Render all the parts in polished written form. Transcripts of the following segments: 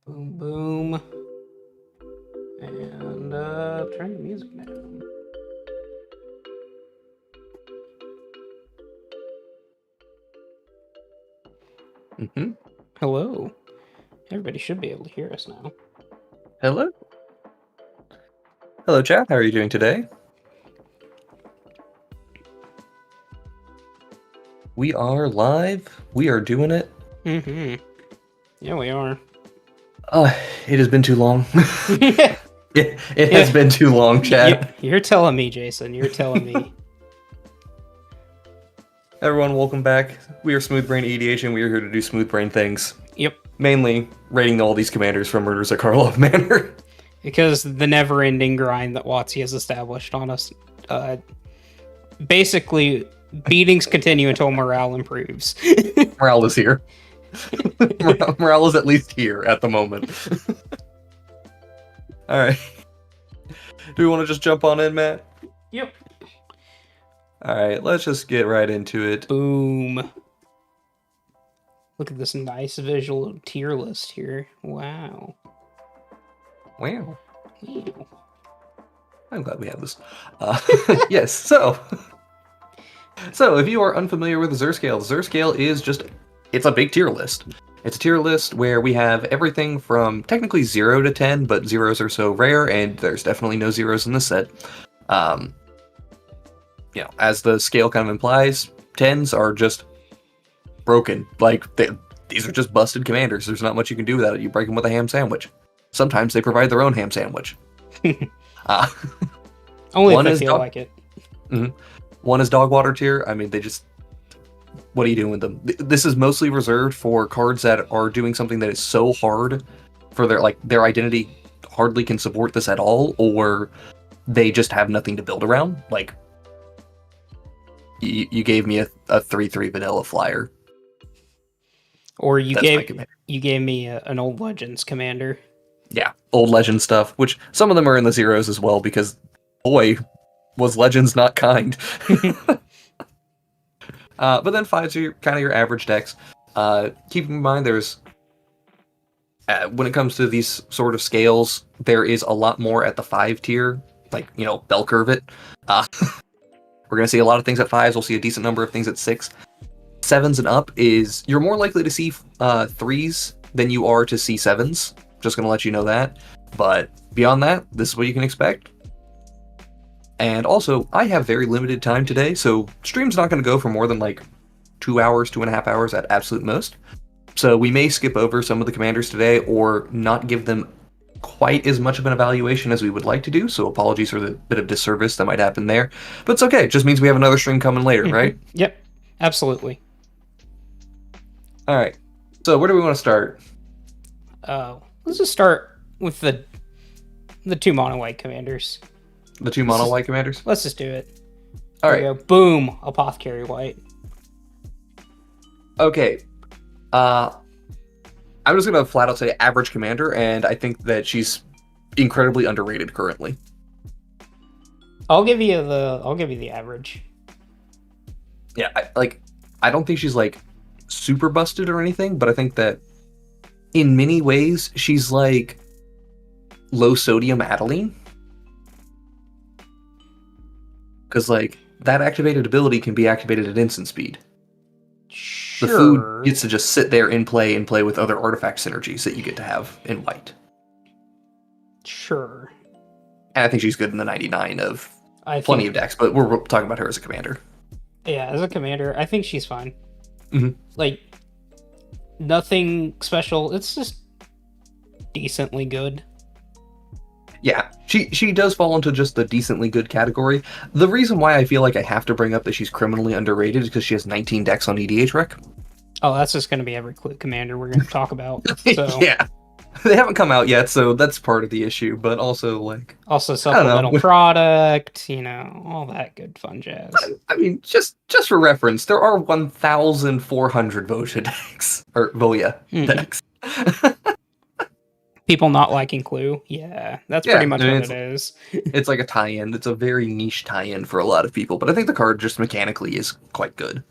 Boom, boom. And turn the music down. Hello. Everybody should be able to hear us now. Hello. Hello, chat. How are you doing today? We are live. We are doing it. Yeah, we are. It has been too long. it has been too long, chat. You're telling me, Jason. You're telling me. Everyone, welcome back. We are SmoothBrainEDH, and we are here to do smooth brain things. Yep. Mainly rating all these commanders from Murders at Karlov Manor. Because the never-ending grind that WotC has established on us. Basically, beatings continue until morale improves. Morale is here. Morale is at least here at the moment. Alright. Do we want to just jump on in, Matt? Yep. Alright, let's just get right into it. Boom. Look at this nice visual tier list here. Wow. Wow. Wow. I'm glad we have this. Yes, so if you are unfamiliar with the Zur Scale, the Zur Scale is it's a big tier list. It's a tier list where we have everything from technically 0 to 10, but zeros are so rare, and there's definitely no zeros in this set. As the scale kind of implies, 10s are just broken. Like, these are just busted commanders. There's not much you can do without it. You break them with a ham sandwich. Sometimes they provide their own ham sandwich. Only if I feel like it. Mm-hmm. One is dog water tier. I mean, what are you doing with them? This is mostly reserved for cards that are doing something that is so hard for their identity hardly can support this at all, or they just have nothing to build around. Like, you gave me a 3/3 vanilla flyer. Or you gave me an old Legends commander. Yeah, old Legends stuff, which some of them are in the zeros as well, because, boy, was Legends not kind. But then 5s are kind of your average decks. Keep in mind, there's when it comes to these sort of scales, there is a lot more at the 5 tier, bell curve it. We're going to see a lot of things at 5s. We'll see a decent number of things at 6. 7s and up you're more likely to see 3s than you are to see 7s. Just going to let you know that. But beyond that, this is what you can expect. And also, I have very limited time today, so stream's not going to go for more than 2 hours, 2.5 hours at absolute most. So we may skip over some of the commanders today, or not give them quite as much of an evaluation as we would like to do, so apologies for the bit of disservice that might happen there. But it's okay, it just means we have another stream coming later, right? Yep, absolutely. Alright, so where do we want to start? Let's just start with the 2 mono white commanders. The 2 mono white commanders? Let's just do it. Alright. Boom! Apothecary white. Okay. I'm just gonna flat out say average commander, and I think that she's incredibly underrated currently. I'll give you the average. Yeah, I don't think she's super busted or anything, but I think that in many ways she's like low sodium Adeline. Because that activated ability can be activated at instant speed. Sure. The food gets to just sit there and play with other artifact synergies that you get to have in white. Sure. And I think she's good in the 99 of plenty of decks, but we're talking about her as a commander. Yeah, as a commander, I think she's fine. Mm-hmm. Nothing special. It's just decently good. Yeah, she does fall into just the decently good category. The reason why I feel like I have to bring up that she's criminally underrated is because she has 19 decks on EDH Rec. Oh, that's just going to be every commander we're going to talk about. So. Yeah, they haven't come out yet, so that's part of the issue. But also also supplemental product, all that good fun jazz. I mean, just for reference, there are 1,400 Voja decks or Voya decks. People not liking Clue. Yeah, that's pretty much what it is. It's like a tie-in. It's a very niche tie-in for a lot of people, but I think the card just mechanically is quite good.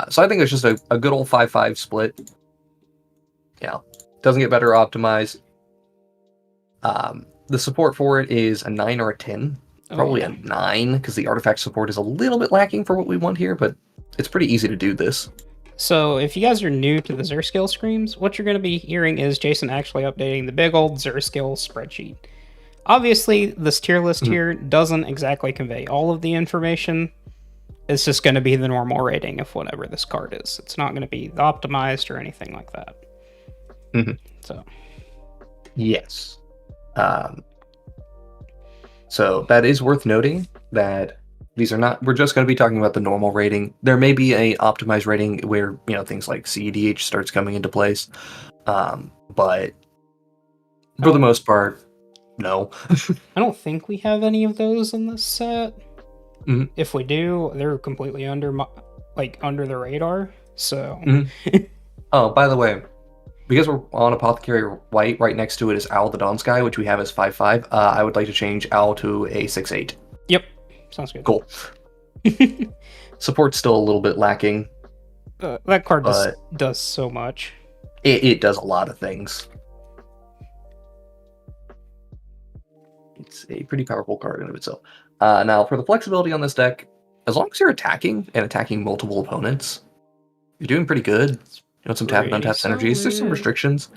So I think it's just a good old 5/5 split. Yeah, doesn't get better optimized. The support for it is a 9 or a 10. Probably a 9, because the artifact support is a little bit lacking for what we want here, but it's pretty easy to do this. So if you guys are new to the Zur Scale streams, what you're going to be hearing is Jason actually updating the big old Zur Scale spreadsheet. Obviously, this tier list here doesn't exactly convey all of the information. It's just going to be the normal rating of whatever this card is. It's not going to be optimized or anything like that. So, yes. So that is worth noting that these are not, we're just going to be talking about the normal rating. There may be a optimized rating where, you know, things like CEDH starts coming into place. But for the most part, no. I don't think we have any of those in this set. If we do, they're completely under the radar. So. Oh, by the way, because we're on Apothecary White, right next to it is Owl the Dawn Sky, which we have as 5/5. I would like to change Owl to a 6/8. Yep, sounds good. Cool. Support's still a little bit lacking. That card does so much. It does a lot of things. It's a pretty powerful card in and of itself. Now, for the flexibility on this deck, as long as you're attacking and attacking multiple opponents, you're doing pretty good. You know, some tap and untap synergies. There's some restrictions.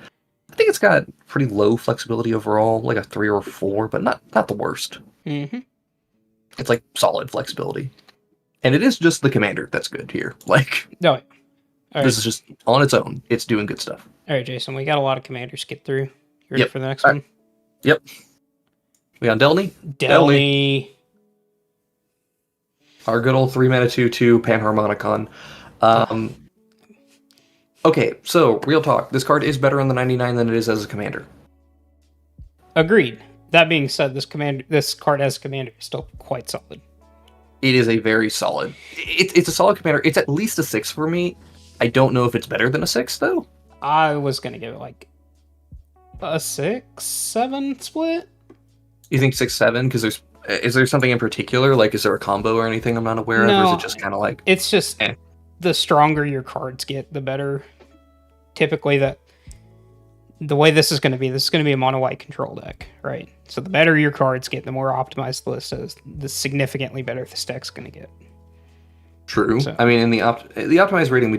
I think it's got pretty low flexibility overall, like a 3 or 4, but not the worst. It's like solid flexibility. And it is just the commander that's good here. Like, no, this is just on its own. It's doing good stuff. All right, Jason, we got a lot of commanders to get through. You ready for the next one? Yep. We on Delny? Delny. Our good old 3-mana 2/2 Panharmonicon. Okay, so real talk. This card is better on the 99 than it is as a commander. Agreed. That being said, this card as a commander is still quite solid. It is a very solid. It's a solid commander. It's at least a 6 for me. I don't know if it's better than a 6 though. I was gonna give it like a 6-7 split. You think 6-7? Because is there something in particular? Like, is there a combo or anything I'm not aware of? Or is it just kind of like... It's just the stronger your cards get, the better. Typically, the way this is going to be a mono-white control deck, right? So the better your cards get, the more optimized the list is, the significantly better this deck's going to get. True. So, I mean, in the optimized rating,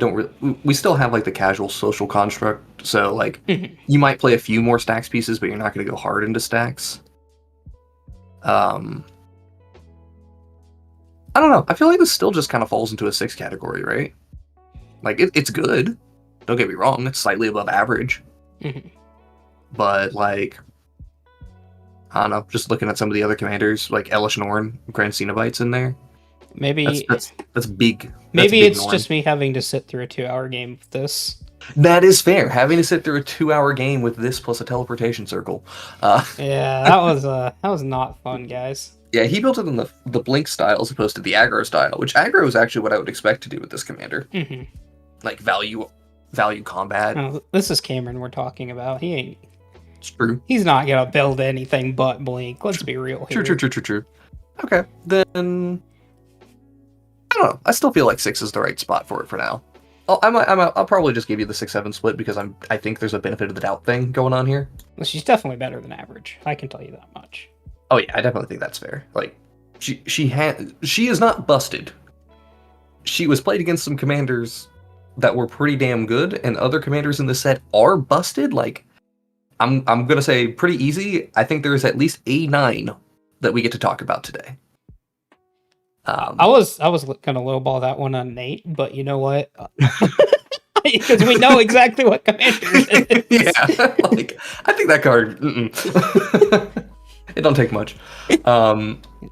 we still have like the casual social construct. So like, you might play a few more stacks pieces, but you're not going to go hard into stacks. I don't know. I feel like this still just kind of falls into a 6 category, right? Like, it's good. Don't get me wrong. It's slightly above average. But, like, I don't know. Just looking at some of the other commanders, like Elish Norn, Grand Cenobites in there. Maybe... That's big. Maybe it's just me having to sit through a 2-hour game with this. That is fair. Having to sit through a 2-hour game with this plus a teleportation circle. Yeah, that was not fun, guys. Yeah, he built it in the blink style as opposed to the aggro style, which aggro is actually what I would expect to do with this commander. Like value combat. Oh, this is Cameron we're talking about. He ain't. It's true. He's not gonna build anything but blink. Let's be real here. True. Okay, then I don't know. I still feel like 6 is the right spot for it for now. I'll probably just give you the 6-7 split because I think there's a benefit of the doubt thing going on here. Well, she's definitely better than average. I can tell you that much. Oh yeah, I definitely think that's fair. Like, she is not busted. She was played against some commanders that were pretty damn good, and other commanders in the set are busted. Like, I'm gonna say pretty easy. I think there's at least a 9 that we get to talk about today. I was gonna lowball that one on Nate, but you know what? Because we know exactly what commander it is. Yeah, like I think that card. It don't take much.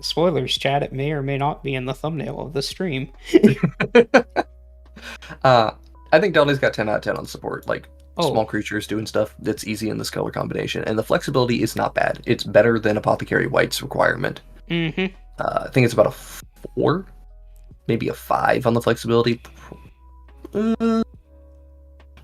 Spoilers, chat. It may or may not be in the thumbnail of the stream. I think Delny's got 10 out of 10 on support. Like, small creatures doing stuff that's easy in this color combination. And the flexibility is not bad. It's better than Apothecary White's requirement. I think it's about a 4, maybe a 5 on the flexibility.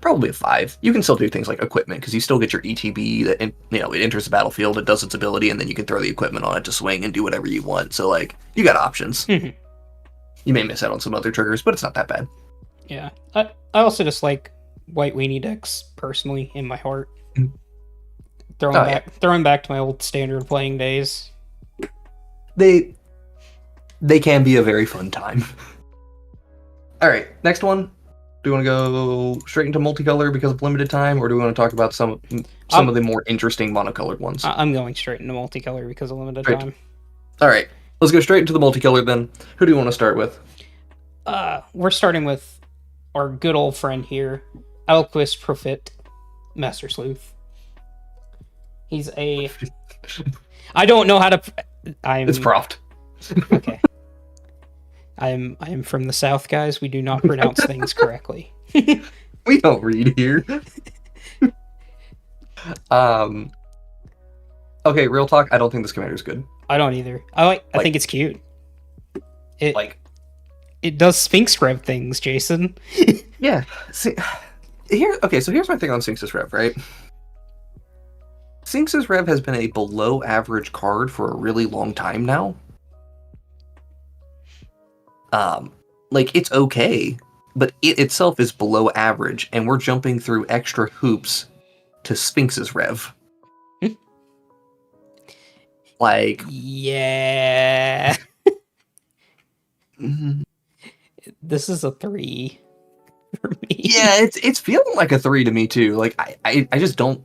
Probably a 5. You can still do things like equipment, because you still get your ETB that, it enters the battlefield, it does its ability, and then you can throw the equipment on it to swing and do whatever you want. So, like, you got options. You may miss out on some other triggers, but it's not that bad. Yeah. I also just like white weenie decks, personally, in my heart. Throwing back to my old standard playing days. They can be a very fun time. All right, next one. Do you want to go straight into multicolor because of limited time, or do we want to talk about some of the more interesting monocolored ones? I'm going straight into multicolor because of limited time. All right, let's go straight into the multicolor then. Who do you want to start with? We're starting with our good old friend here, Alquist Profit, Master Sleuth. He's a... I don't know how to... It's Proft. Okay. I am from the South, guys. We do not pronounce things correctly. We don't read here. Okay, real talk. I don't think this commander is good. I don't either. I think it's cute. It does Sphinx Rev things, Jason. Yeah. See, so here's my thing on Sphinx's Rev, right? Sphinx's Rev has been a below average card for a really long time now. It's okay, but it itself is below average, and we're jumping through extra hoops to Sphinx's Rev. Yeah. This is a 3 for me. Yeah, it's feeling like a 3 to me too. Like I just don't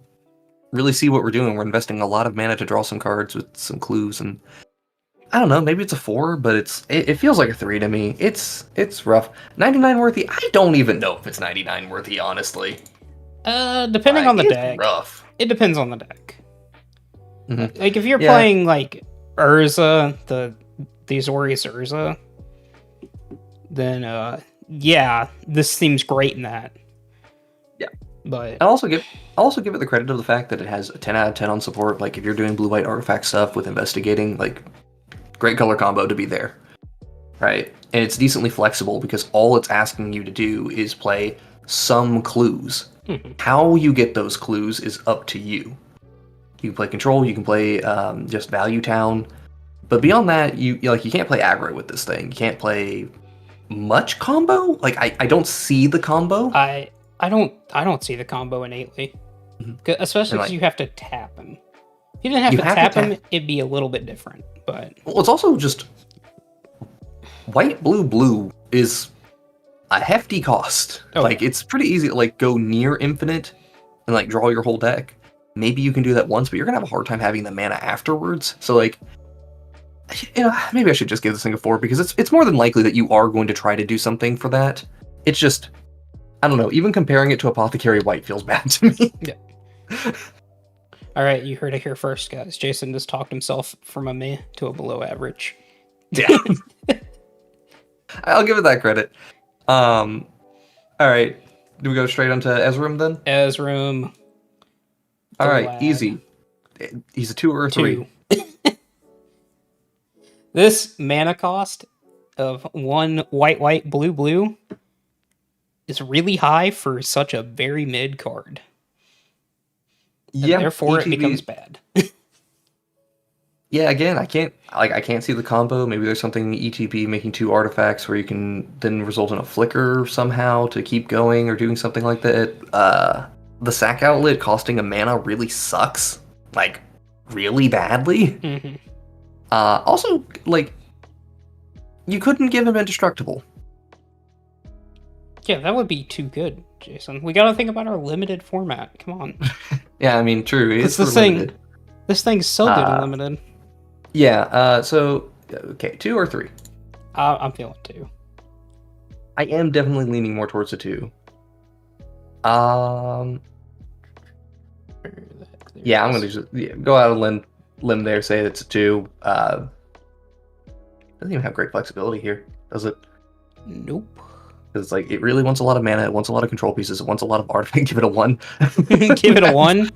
really see what we're doing. We're investing a lot of mana to draw some cards with some clues, and I don't know, maybe it's a 4, but it feels like a 3 to me. It's rough. 99 worthy? I don't even know if it's 99 worthy, honestly. Depending on the deck. Rough. It depends on the deck. Mm-hmm. Like if you're playing like Urza, the Azorius Urza, then this seems great in that. Yeah. But I'll also give it the credit of the fact that it has a 10 out of 10 on support. Like if you're doing blue-white artifact stuff with investigating, like great color combo to be there, right? And it's decently flexible because all it's asking you to do is play some clues. Mm-hmm. How you get those clues is up to you. You can play control, you can play just value town, but beyond that, you can't play aggro with this thing. You can't play much combo. Like I don't see the combo. I don't see the combo innately, especially because you have to tap him. If you didn't have to tap him, it'd be a little bit different. But well, it's also just white, blue is a hefty cost. Oh. Like it's pretty easy to like go near infinite and like draw your whole deck. Maybe you can do that once, but you're gonna have a hard time having the mana afterwards. So like, maybe I should just give this thing a 4 because it's more than likely that you are going to try to do something for that. It's just, I don't know. Even comparing it to Apothecary White feels bad to me. Yeah. All right, you heard it here first, guys. Jason just talked himself from a meh to a below average. Yeah. I'll give it that credit. All right. Do we go straight onto Ezreal then? Ezreal. All right, easy. He's a 2 or a 3. This mana cost of 1 white, blue is really high for such a very mid card. Yeah, therefore ETB, it becomes bad. Yeah, again, I can't see the combo. Maybe there's something in ETB making 2 artifacts where you can then result in a flicker somehow to keep going or doing something like that. The sack outlet costing a mana really sucks, like really badly. Mm-hmm. Also, like, you couldn't give him indestructible. Yeah, that would be too good, Jason. We gotta think about our limited format. Come on. Yeah, I mean, true. It's this thing's so good and limited. Yeah. So, okay, 2 or 3? I'm feeling 2. I am definitely leaning more towards a 2. Yeah, I'm gonna just go out on limb there. Say it's a 2. Doesn't even have great flexibility here, does it? Nope. Because it's like it really wants a lot of mana. It wants a lot of control pieces. It wants a lot of artifact. Give it a 1. Give it a 1.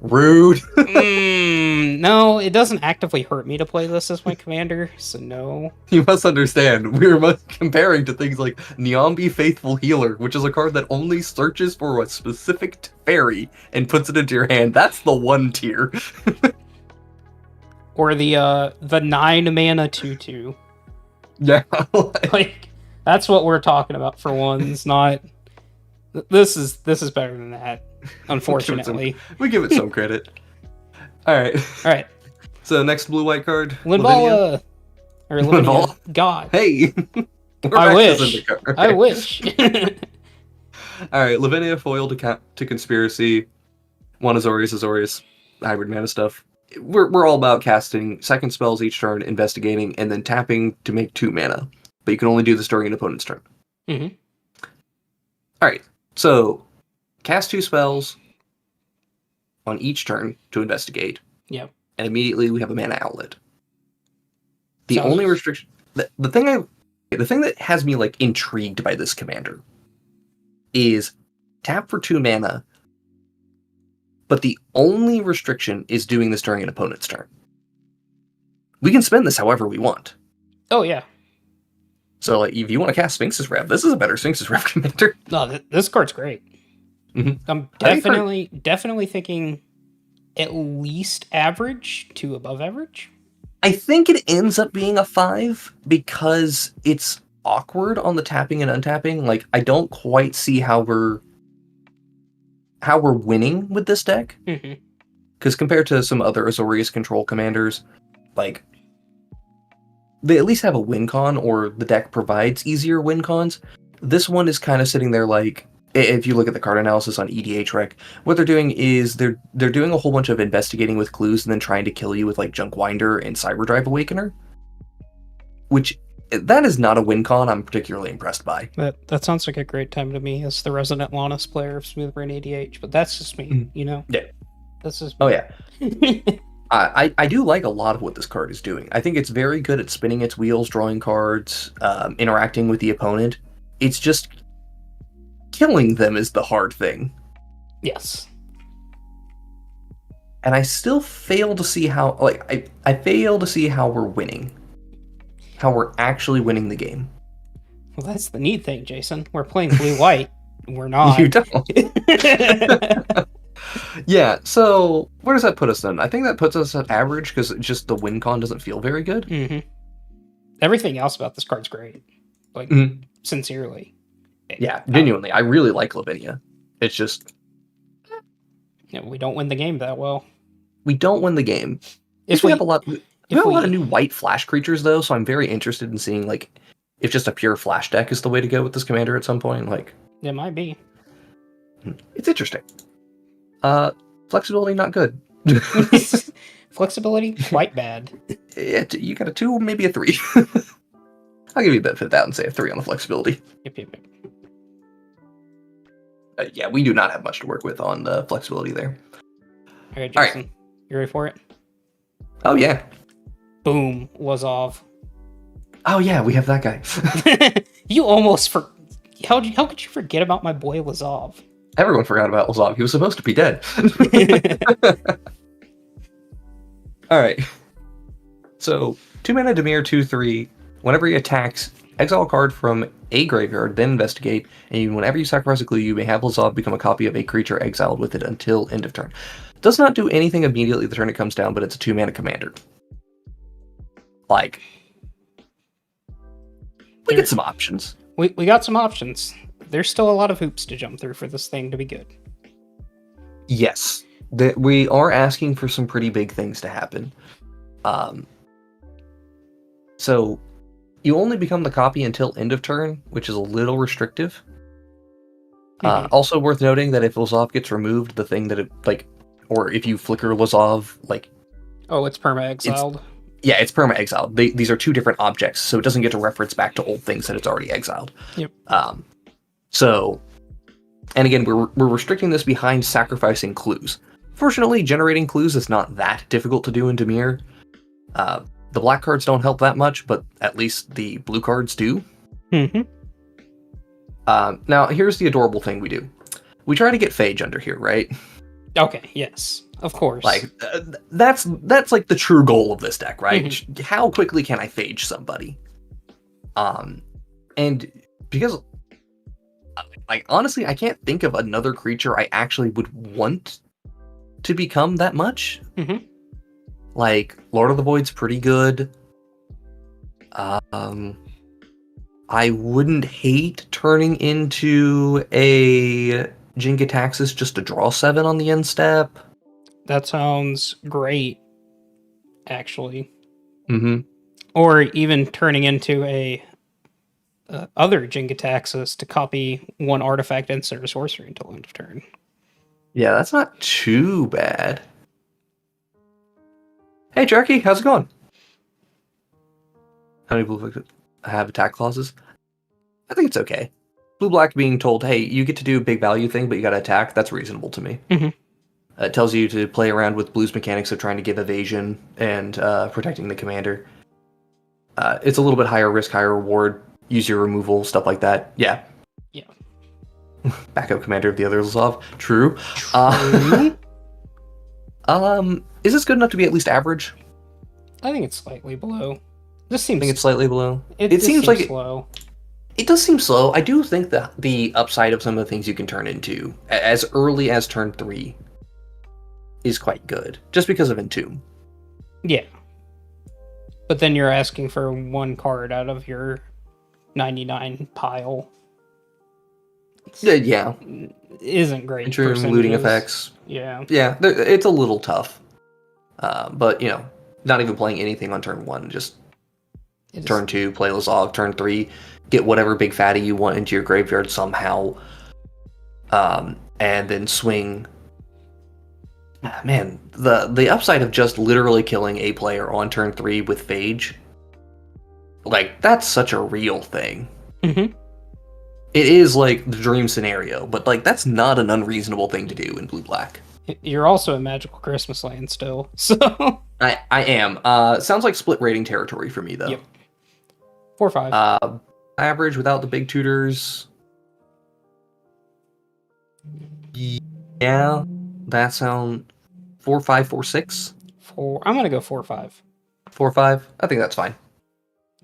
Rude. No, it doesn't actively hurt me to play this as my commander, so no. You must understand, we were comparing to things like Niambi Faithful Healer, which is a card that only searches for a specific fairy and puts it into your hand. That's the 1 tier. Or the 9 mana 2/2. Yeah. Like, that's what we're talking about for ones, not This is better than that, unfortunately. We give it some credit. All right. All right, So next blue-white card. Linvala or Lavinia. God, Hey, we're I back to wish. Zendikar. I wish. All right, Lavinia foil to conspiracy. One Azorius, hybrid mana stuff. We're all about casting second spells each turn, investigating, and then tapping to make 2 mana. But you can only do this during an opponent's turn. Mm-hmm. All right, so cast 2 spells on each turn to investigate. Yep. And immediately we have a mana outlet. The Sounds- only restriction, the thing that has me like intrigued by this commander is tap for 2 mana, but the only restriction is doing this during an opponent's turn. We can spend this however we want. Oh yeah. So like, if you want to cast Sphinx's Rev, this is a better Sphinx's Rev commander. No, this card's great. Mhm. I'm I think definitely thinking at least average to above average. I think it ends up being a 5 because it's awkward on the tapping and untapping. Like, I don't quite see how we're winning with this deck. Mm-hmm. Because compared to some other Azorius control commanders, like, they at least have a win con, or the deck provides easier win cons. This one is kind of sitting there like, if you look at the card analysis on EDH Rec, what they're doing is they're doing a whole bunch of investigating with clues and then trying to kill you with like Junkwinder and Cyberdrive Awakener. Which, that is not a win con I'm particularly impressed by. That sounds like a great time to me as the resident Lannis player of SmoothBrainEDH, but that's just me, you know? Yeah. This is Oh yeah. I do like a lot of what this card is doing. I think it's very good at spinning its wheels, drawing cards, interacting with the opponent. It's just killing them is the hard thing. Yes. And I still fail to see how, like, I fail to see how we're winning. How we're actually winning the game. Well, that's the neat thing, Jason. We're playing blue-white. We're not. You don't. Yeah, so where does that put us then? I think that puts us at average because just the win con doesn't feel very good. Mm-hmm. Everything else about this card's great. Like, sincerely. Yeah, genuinely. I really like Lavinia. It's just... Yeah, we don't win the game that well. We don't win the game. If we we have a lot... We have a lot of new white flash creatures, though, so I'm very interested in seeing, like, if just a pure flash deck is the way to go with this commander at some point. Like, it might be. it's interesting. Flexibility, not good. Flexibility, quite bad. You got a 2, maybe a 3. I'll give you a benefit of that and say a 3 on the flexibility. Yep. Yeah, we do not have much to work with on the flexibility there. All right, Jason. You ready for it? Oh, yeah. Boom. Lazov. Oh, yeah, we have that guy. You almost how could you forget about my boy Lazov? Everyone forgot about Lazov. He was supposed to be dead. All right. So, 2 mana Dimir, 2/3. Whenever he attacks, exile a card from a graveyard, then investigate, and whenever you sacrifice a clue, you may have Lazov become a copy of a creature exiled with it until end of turn. Does not do anything immediately the turn it comes down, but it's a 2 mana commander. Like, we get some options. We got some options. There's still a lot of hoops to jump through for this thing to be good. Yes. We are asking for some pretty big things to happen. So, you only become the copy until end of turn, which is a little restrictive. Also worth noting that if Lazov gets removed, the thing that it, like, or if you flicker Lazov, like... Oh, it's perma-exiled? It's perma-exiled. These are 2 different objects, so it doesn't get to reference back to old things that it's already exiled. Yep. So, and again, we're restricting this behind sacrificing clues. Fortunately, generating clues is not that difficult to do in Dimir. The black cards don't help that much, but at least the blue cards do. Mm-hmm. Now, here's the adorable thing we do. We try to get Phage under here, right? Okay, yes. Of course. Like, that's like the true goal of this deck, right? Mm-hmm. How quickly can I Phage somebody? And because... Like, honestly, I can't think of another creature I actually would want to become that much. Mm-hmm. Like, Lord of the Void's pretty good. I wouldn't hate turning into a Jingataxis just to draw 7 on the end step. That sounds great, actually. Mm-hmm. Or even turning into a other Jingataxis to copy one artifact insert a sorcery until end of turn. Yeah, that's not too bad. Hey, Jerky, how's it going? How many blue have attack clauses? I think it's okay. Blue-black being told, hey, you get to do a big value thing, but you gotta attack, that's reasonable to me. Mm-hmm. It tells you to play around with Blue's mechanics of trying to give evasion and protecting the commander. It's a little bit higher risk, higher reward. Use your removal, stuff like that. Yeah. Yeah. Backup commander of the other Zlov. True. Is this good enough to be at least average? I think it's slightly below. This seems. I think it's slightly below. It seems like slow. It does seem slow. I do think that the upside of some of the things you can turn into as early as turn 3 is quite good, just because of Entomb. Yeah. But then you're asking for one card out of your 99 pile. Yeah. Isn't great. Entomb, looting effects. Yeah. Yeah, it's a little tough. But, not even playing anything on turn 1, just turn 2, play Lazov, turn 3, get whatever big fatty you want into your graveyard somehow, and then swing. Man, the upside of just literally killing a player on turn 3 with Phage, like, that's such a real thing. Mm-hmm. It is, like, the dream scenario, but, like, that's not an unreasonable thing to do in blue-black. You're also in Magical Christmas Land still, so... I am. Sounds like split rating territory for me, though. Yep. 4/5. Average without the big tutors. Yeah, that sound 4/5, 4/6. I'm gonna go 4/5. 4/5. I think that's fine.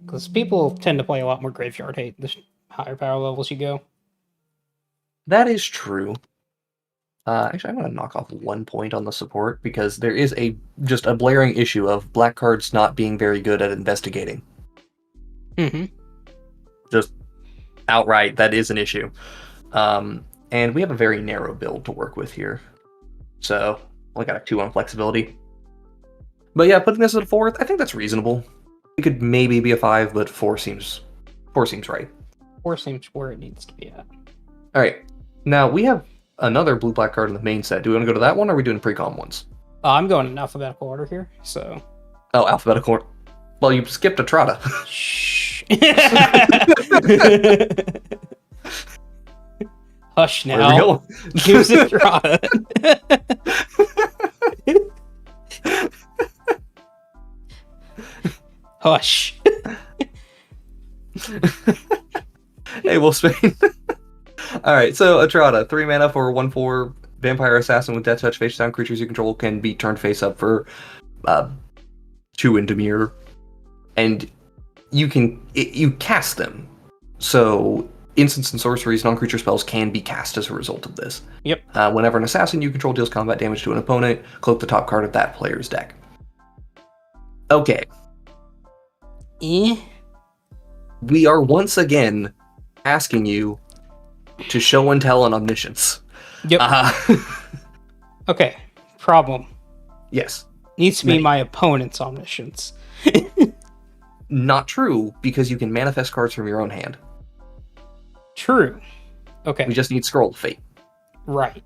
Because people tend to play a lot more graveyard hate the higher power levels you go. That is true. Actually, I'm going to knock off 1 point on the support because there is just a blaring issue of black cards not being very good at investigating. Mm-hmm. Just outright, that is an issue. And we have a very narrow build to work with here. So, only got a 2 on flexibility. But yeah, putting this at a 4th, I think that's reasonable. It could maybe be a 5, but 4 seems right. 4 seems where it needs to be at. Alright, now we have another blue-black card in the main set. Do we want to go to that one, or are we doing pre-com ones? I'm going in alphabetical order here, so... Oh, alphabetical order. Well, you skipped a Trotta. Shh. Hush now. Where are we going? Use a Trotta. Hush. Hey, Wolf Spain. Alright, so Atrada, 3 mana for 1/4 vampire assassin with death touch. Face down creatures you control can be turned face up for 2 into mirror. And you cast them. So instants and sorceries, non-creature spells can be cast as a result of this. Yep. Whenever an assassin you control deals combat damage to an opponent, cloak the top card of that player's deck. Okay. We are once again asking you to show and tell on omniscience. Yep. Okay. Problem. Yes. Needs to be my opponent's omniscience. Not true, because you can manifest cards from your own hand. True. Okay. We just need Scroll of Fate. Right.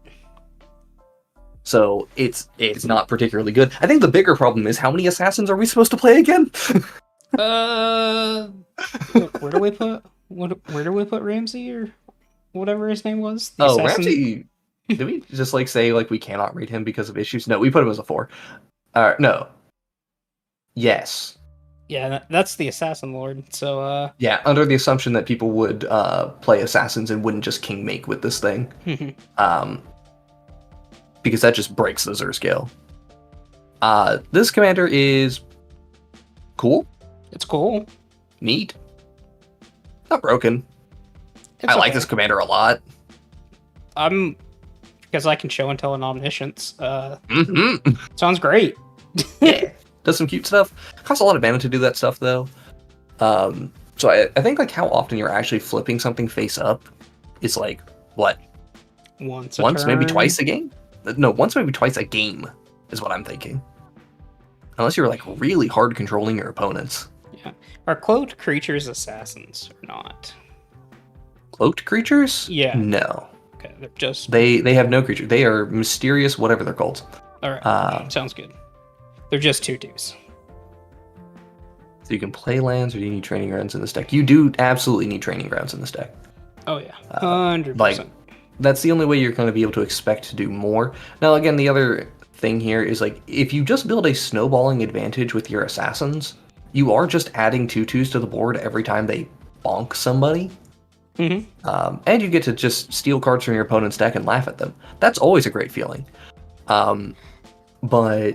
So it's not particularly good. I think the bigger problem is how many assassins are we supposed to play again? Where do we put Ramsey or whatever his name was? The assassin? Ramsey. Did we just say we cannot read him because of issues? No, we put him as a 4. No. Yes. Yeah, that's the Assassin Lord. So yeah, under the assumption that people would play assassins and wouldn't just king make with this thing. Because that just breaks the Zur Scale. This commander is cool. It's cool. Neat. Not broken. I like this commander a lot. Because I can show and tell an omniscience. Sounds great. Yeah. Does some cute stuff. Costs a lot of mana to do that stuff, though. So I think like how often you're actually flipping something face up is like what, Once a once maybe turn. twice a game. No, once maybe twice a game is what I'm thinking. Unless you're like really hard controlling your opponents. Yeah. Are cloaked creatures assassins or not? Cloaked creatures? Yeah. No. Okay, they're just... They have no creature. They are mysterious, whatever they're called. Alright, sounds good. They're just 2/2s. So you can play lands, or do you need training grounds in this deck? You do absolutely need training grounds in this deck. Oh yeah, 100%. Like, that's the only way you're going to be able to expect to do more. Now, again, the other thing here is like, if you just build a snowballing advantage with your assassins, you are just adding 2/2s to the board every time they bonk somebody. Mm-hmm. And you get to just steal cards from your opponent's deck and laugh at them. That's always a great feeling. But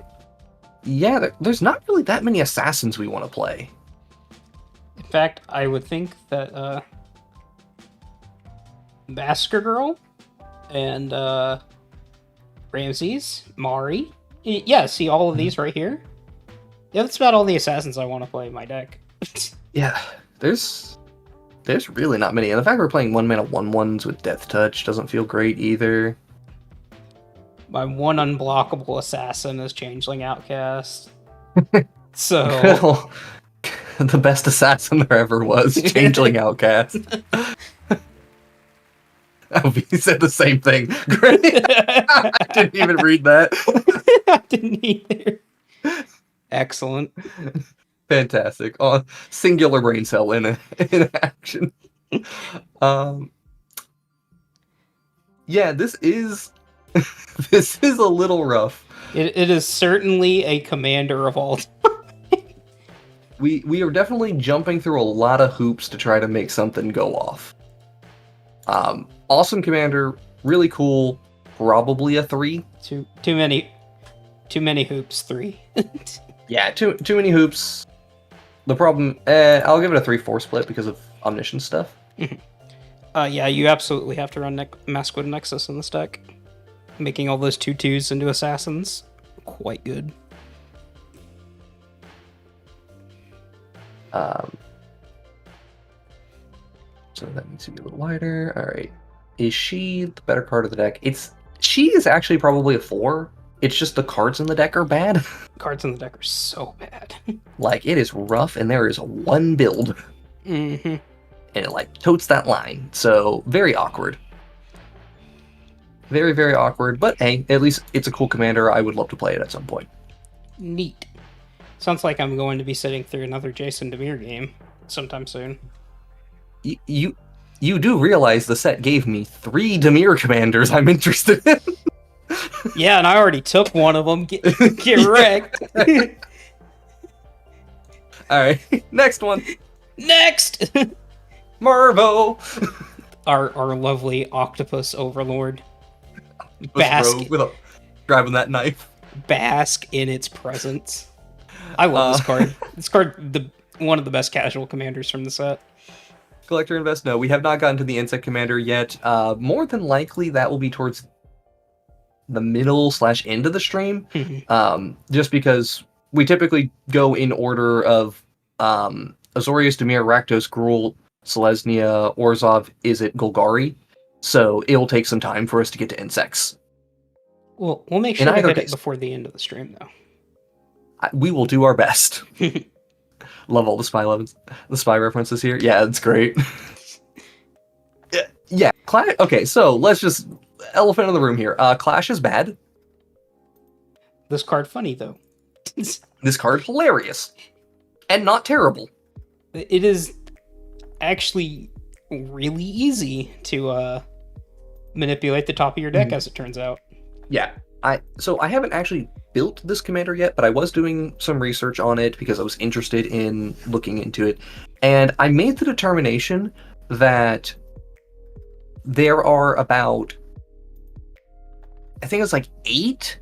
yeah, there's not really that many assassins we want to play. In fact, I would think that Masker Girl and Ramses, Mari. Yeah, see all of these right here? Yeah, that's about all the assassins I want to play in my deck. Yeah, there's really not many. And the fact we're playing 1-mana 1/1s with Death Touch doesn't feel great either. My one unblockable assassin is Changeling Outcast. So... The best assassin there ever was, Changeling Outcast. Oh, he said the same thing. Great. I didn't even read that. I didn't either. Excellent. Fantastic. Oh, singular brain cell in action. Yeah, this is this is a little rough. It is certainly a commander of all time. We are definitely jumping through a lot of hoops to try to make something go off. Awesome commander, really cool. Probably a 3. Too many hoops. 3. Yeah, too many hoops. The problem, I'll give it a 3/4 split because of omniscient stuff. Yeah, you absolutely have to run Masquerade Nexus in this deck. Making all those 2/2s into assassins, quite good. So that needs to be a little wider. All right. Is she the better card of the deck? She is actually probably a 4. It's just the cards in the deck are bad. Cards in the deck are so bad. Like, it is rough, and there is one build. Mm-hmm. And it, like, totes that line. So, very awkward. Very, very awkward. But, hey, at least it's a cool commander. I would love to play it at some point. Neat. Sounds like I'm going to be sitting through another Jason Demir game sometime soon. You do realize the set gave me 3 Demir commanders I'm interested in. Yeah, and I already took one of them. Get wrecked. Alright, next one. Next! Marvo! Our lovely octopus overlord. Grabbing that knife. Bask in its presence. I love this card. This card, one of the best casual commanders from the set. Collector Invest, no. We have not gotten to the Insect Commander yet. More than likely, that will be towards the middle/end of the stream. Just because we typically go in order of Azorius, Demir, Rakdos, Gruul, Selesnya, Orzhov, Izzet, Golgari. So it'll take some time for us to get to insects. We'll make sure to hit it before the end of the stream, though. We will do our best. Love all the spy references here. Yeah, it's great. Yeah. Okay, so let's just elephant in the room here. Clash is bad. This card funny though. This card hilarious, and not terrible. It is actually really easy to manipulate the top of your deck, as it turns out. Yeah. I haven't actually built this commander yet, but I was doing some research on it because I was interested in looking into it. And I made the determination that there are about, I think it was like 8.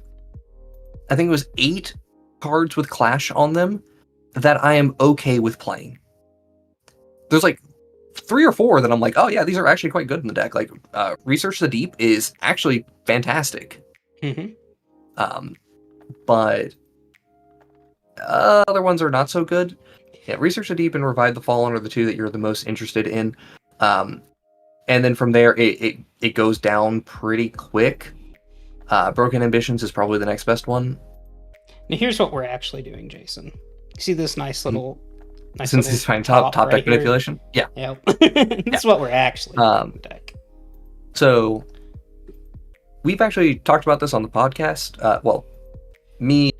I think it was 8 cards with Clash on them that I am okay with playing. There's like 3 or 4 that I'm like, oh yeah, these are actually quite good in the deck. Like, Research the Deep is actually fantastic. Mm-hmm. But other ones are not so good. Yeah, Research the Deep and Revive the Fallen are the two that you're the most interested in. And then from there, it goes down pretty quick. Broken Ambitions is probably the next best one. Now here's what we're actually doing, Jason. You see this nice little, Since he's trying top right deck here? manipulation? Yeah. Yeah. This is what we're actually doing with the deck. So, we've actually talked about this on the podcast. Well, me,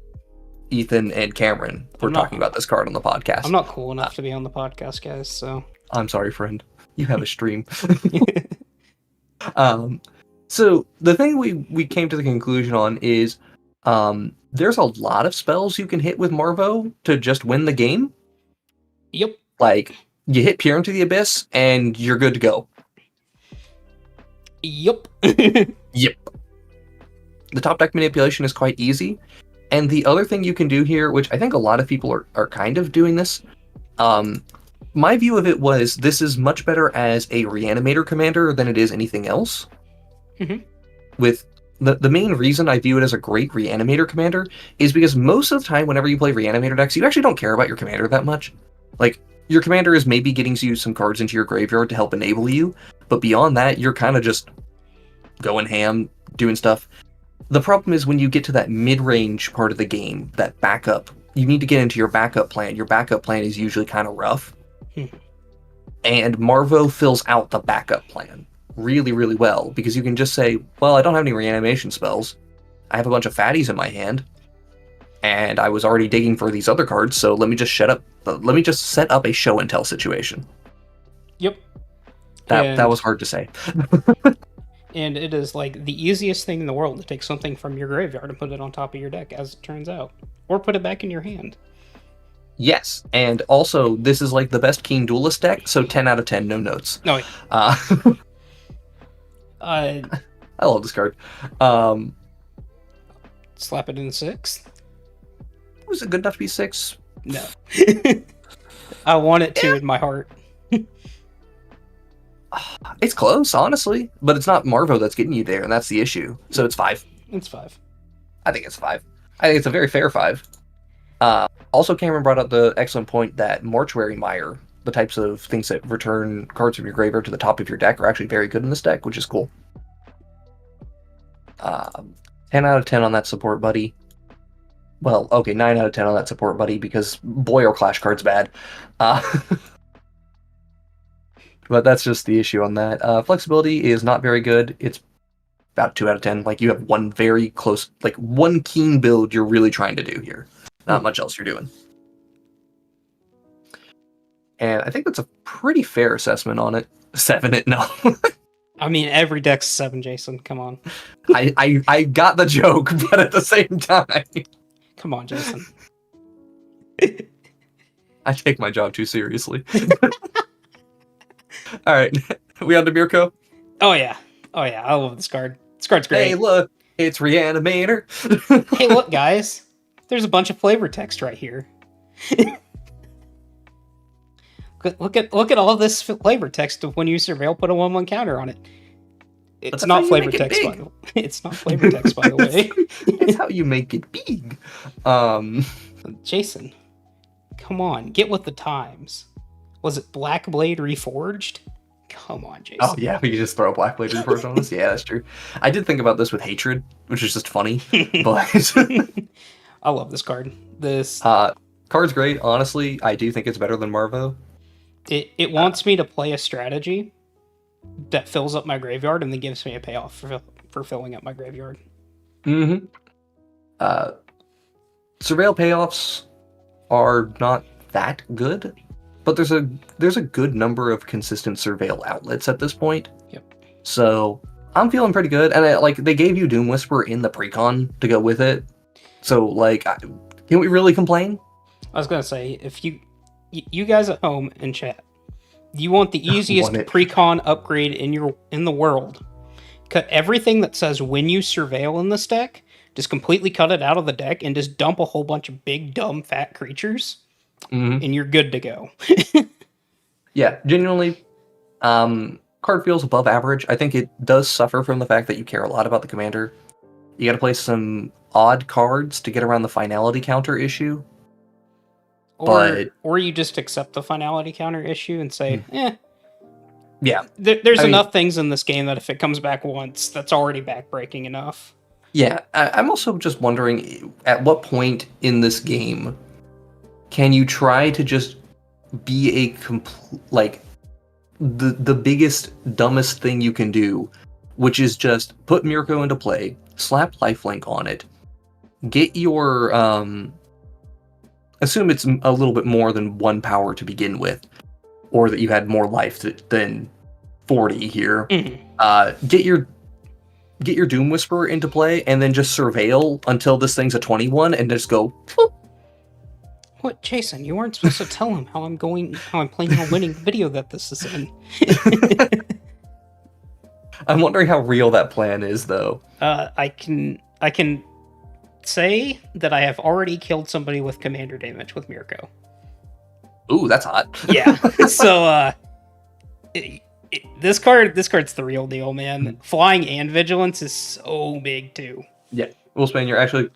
Ethan, and Cameron were talking about this card on the podcast. I'm not cool enough to be on the podcast, guys, so... I'm sorry, friend. You have a stream. So the thing we came to the conclusion on is there's a lot of spells you can hit with Marvo to just win the game. Yep. Like, you hit Peer into the Abyss, and you're good to go. Yep. Yep. The top deck manipulation is quite easy. And the other thing you can do here, which I think a lot of people are kind of doing this, my view of it was this is much better as a Reanimator commander than it is anything else. Mm-hmm. With the main reason I view it as a great Reanimator commander is because most of the time whenever you play Reanimator decks, you actually don't care about your commander that much. Like, your commander is maybe getting you some cards into your graveyard to help enable you, but beyond that, you're kind of just going ham, doing stuff. The problem is when you get to that mid-range part of the game, that backup, you need to get into your backup plan. Your backup plan is usually kind of rough. And Marvo fills out the backup plan really, really well, because you can just say, well, I don't have any reanimation spells. I have a bunch of fatties in my hand, and I was already digging for these other cards, so let me just set up a show and tell situation. Yep. That was hard to say. And it is like the easiest thing in the world to take something from your graveyard and put it on top of your deck, as it turns out. Or put it back in your hand. Yes, and also, this is like the best Keen Duelist deck, so 10 out of 10, no notes. No, wait. I love this card. Slap it in the 6th? Was it good enough to be 6? No. I want it to in my heart. It's close, honestly, but it's not Marvo that's getting you there, and that's the issue. So it's 5. It's 5. I think it's 5. I think it's a very fair 5. Also, Cameron brought up the excellent point that Mortuary Mire, the types of things that return cards from your graveyard to the top of your deck, are actually very good in this deck, which is cool. 10 out of 10 on that support buddy. Well, okay, 9 out of 10 on that support buddy, because boy, are Clash cards bad. But that's just the issue on that. Flexibility is not very good. It's about 2 out of 10. Like, you have one very close, like, one keen build you're really trying to do here. Not much else you're doing. And I think that's a pretty fair assessment on it. 7 it, no. I mean, every deck's 7, Jason. Come on. I got the joke, but at the same time. Come on, Jason. I take my job too seriously. All right, we on to Mirko? Oh yeah, I love this card. This card's great. Hey, look, it's Reanimator. Hey, look, guys. There's a bunch of flavor text right here. Look at all this flavor text of when you surveil, put a 1/1 counter on it. It's not flavor text, by the way. It's not flavor text, by the way. It's how you make it big. Jason, come on, get with the times. Was it Blackblade Reforged? Come on, Jason. Oh yeah, we can just throw a Blackblade Reforged on this. Yeah, that's true. I did think about this with Hatred, which is just funny. But I love this card. This card's great. Honestly, I do think it's better than Marvo. It wants me to play a strategy that fills up my graveyard and then gives me a payoff for filling up my graveyard. Mm-hmm. Surveil payoffs are not that good, but there's a good number of consistent surveil outlets at this point. Yep. So I'm feeling pretty good, and they gave you Doom Whisper in the precon to go with it. So can we really complain? I was gonna say, if you guys at home in chat, you want the easiest precon upgrade in the world. Cut everything that says when you surveil in this deck, just completely cut it out of the deck and just dump a whole bunch of big, dumb, fat creatures, and you're good to go. Yeah, genuinely, card feels above average. I think it does suffer from the fact that you care a lot about the commander. You gotta play some odd cards to get around the finality counter issue. But or you just accept the finality counter issue and say, yeah, there's I mean, enough things in this game that if it comes back once, that's already backbreaking enough. yeah. I'm also just wondering, at what point in this game can you try to just be a like the biggest dumbest thing you can do, which is just put Mirko into play, slap lifelink on it, get your assume it's a little bit more than 1 power to begin with, or that you had more life than 40 here. Get your Doom Whisperer into play, and then just surveil until this thing's a 21, and just go. Whoop. What, Jason? You weren't supposed to tell him how I'm playing a winning video that this is in. I'm wondering how real that plan is, though. I can say that I have already killed somebody with commander damage with Mirko. Ooh, that's hot. Yeah. So this card's the real deal, man. Flying and vigilance is so big too. Yeah. Wolfsbane,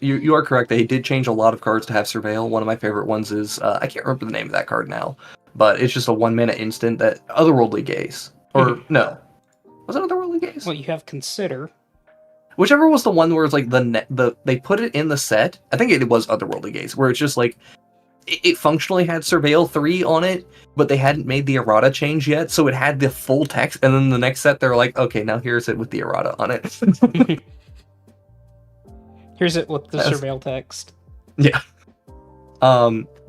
you are correct. They did change a lot of cards to have surveil. One of my favorite ones is I can't remember the name of that card now, but it's just a 1-mana instant that Otherworldly Gaze. Or no. Was it Otherworldly Gaze? Well, you have Consider. Whichever was the one where it's like they put it in the set. I think it was Otherworldly Gaze, where it's just like it functionally had Surveil 3 on it, but they hadn't made the errata change yet, so it had the full text, and then the next set they're like, okay, now here's it with the errata on it. Here's it with the Surveil text. Yeah.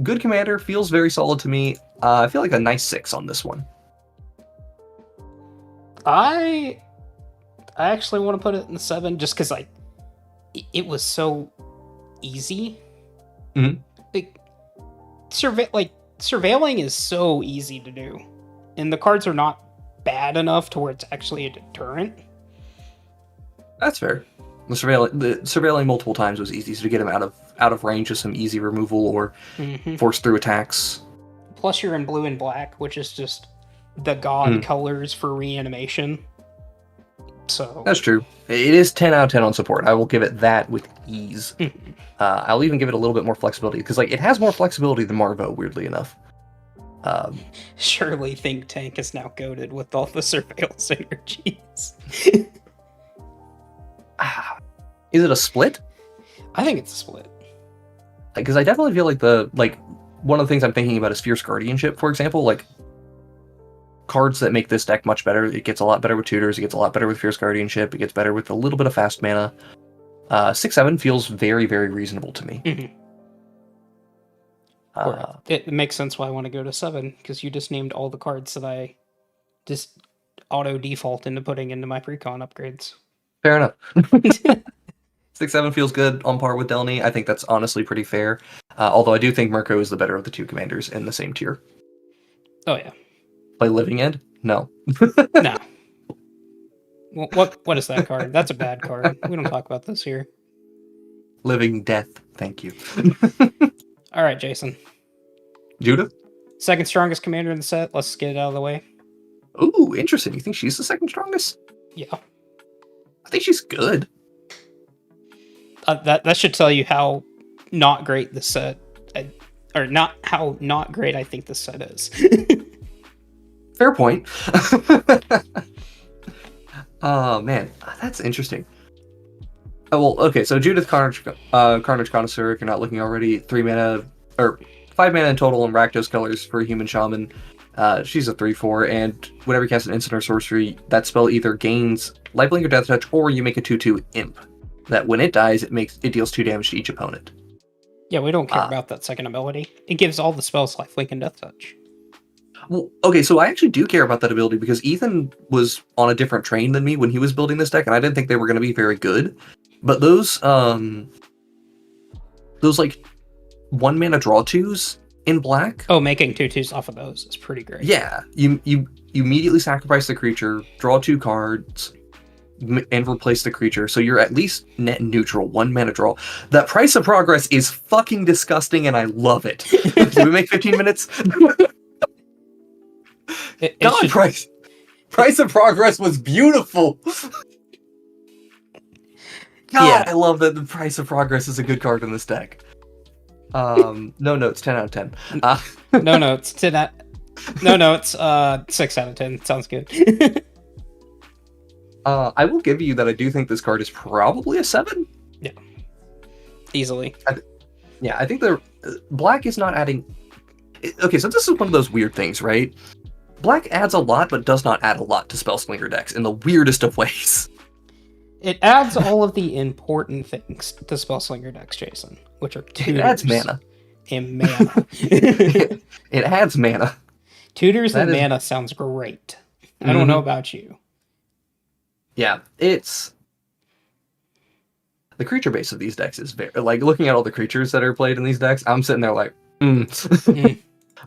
Good commander, feels very solid to me. I feel like a nice 6 on this one. I actually want to put it in the 7 just because it was so easy. Mm-hmm. Surveilling is so easy to do, and the cards are not bad enough to where it's actually a deterrent. That's fair. The surveilling multiple times was easy, so to get him out of range of some easy removal or force through attacks. Plus, you're in blue and black, which is just the god colors for reanimation. So that's true. It is 10 out of 10 on support. I will give it that with ease. I'll even give it a little bit more flexibility because it has more flexibility than Marvo, weirdly enough. Surely Think Tank is now goated with all the surveillance energies. Is it a split? I think it's a split. Because I definitely feel like one of the things I'm thinking about is Fierce Guardianship, for example. Like cards that make this deck much better. It gets a lot better with tutors. It gets a lot better with Fierce Guardianship. It gets better with a little bit of fast mana. 6/7 feels very, very reasonable to me. It makes sense why I want to go to 7 because you just named all the cards that I just auto default into putting into my precon upgrades. Fair enough. 6/7 feels good on par with Delny. I think that's honestly pretty fair. Although I do think Mirko is the better of the two commanders in the same tier. Oh yeah. Play Living End? No. No. Well, what is that card? That's a bad card. We don't talk about this here. Living Death. Thank you. All right, Jason. Judith? Second strongest commander in the set. Let's get it out of the way. Ooh, interesting. You think she's the second strongest? Yeah. I think she's good. That should tell you how not great the set, or not how not great I think the set is. Fair point. Oh man, that's interesting. Oh well, okay. So Judith Carnage Connoisseur, if you're not looking already, 3 mana or 5 mana in total in Rakdos colors for a human shaman. She's a 3/4, and whenever you cast an instant or sorcery, that spell either gains lifelink or death touch, or you make a 2/2 imp. That when it dies, it deals 2 damage to each opponent. Yeah, we don't care about that second ability. It gives all the spells lifelink and death touch. Well, okay, so I actually do care about that ability because Ethan was on a different train than me when he was building this deck, and I didn't think they were going to be very good. But those like 1 mana draw 2s in black. Oh, making 2/2s off of those is pretty great. Yeah, you immediately sacrifice the creature, draw 2 cards, and replace the creature, so you're at least net neutral. 1 mana draw. That Price of Progress is fucking disgusting, and I love it. Did we make 15 minutes? God, Price of Progress was beautiful. God, yeah. I love that the Price of Progress is a good card in this deck. No notes, 10 out of 10. No notes to that. No notes. 6 out of 10. Sounds good. I will give you that I do think this card is probably a 7. Yeah, easily. Yeah, I think the black is not adding. Okay, so this is one of those weird things, right? Black adds a lot, but does not add a lot to Spellslinger decks in the weirdest of ways. It adds all of the important things to Spellslinger decks, Jason, which are tutors. It adds mana. And mana. It adds mana. Tutors and mana sounds great. I don't know about you. Yeah, it's... The creature base of these decks is very... Like, looking at all the creatures that are played in these decks, I'm sitting there like,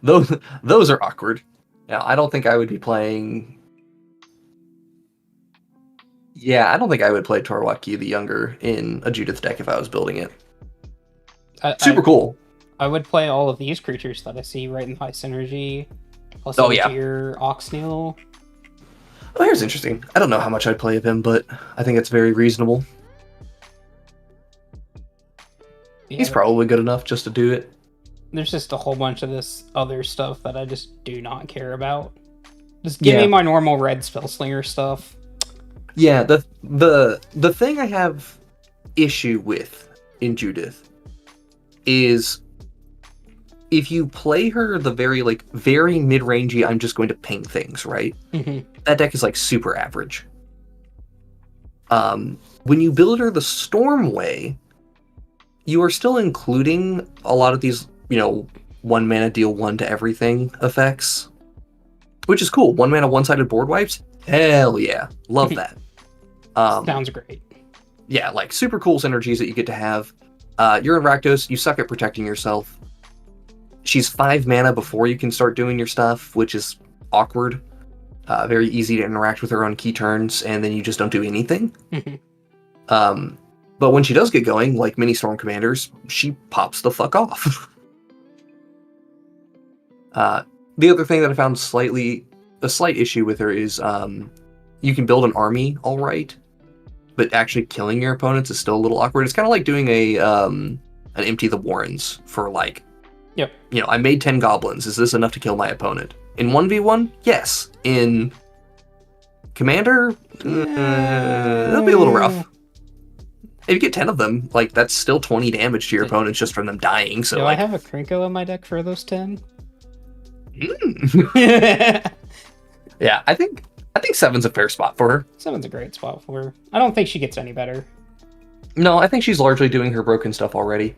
Those are awkward. Now, I don't think I would be playing... Yeah, I don't think I would play Torwaki the Younger in a Judith deck if I was building it. Super cool. I would play all of these creatures that I see right in high synergy. Also, Deer, Oxneal. Oh, here's interesting. I don't know how much I'd play of him, but I think it's very reasonable. Yeah, he's probably good enough just to do it. There's just a whole bunch of this other stuff that I just do not care about. Just give me my normal red Spellslinger stuff. Yeah, the thing I have issue with in Judith is if you play her the very mid-rangey, I'm just going to ping things, right? That deck is like super average. When you build her the Storm way, you are still including a lot of these, 1 mana deal 1 to everything effects, which is cool. 1 mana one-sided board wipes? Hell yeah. Love that. Sounds great. Yeah, like super cool synergies that you get to have. You're in Rakdos, you suck at protecting yourself. She's 5 mana before you can start doing your stuff, which is awkward. Very easy to interact with her on key turns, and then you just don't do anything. But when she does get going, like many Storm Commanders, she pops the fuck off. The other thing that I found a slight issue with her is you can build an army all right, but actually killing your opponents is still a little awkward. It's kind of like doing an Empty the Warrens for like, I made 10 goblins. Is this enough to kill my opponent? In 1v1, yes. In Commander, that'll be a little rough. If you get 10 of them, like that's still 20 damage to your opponents just from them dying. So I have a Krinko in my deck for those 10? Yeah, I think 7's a fair spot for her. 7's a great spot for her. I don't think she gets any better. No, I think she's largely doing her broken stuff already.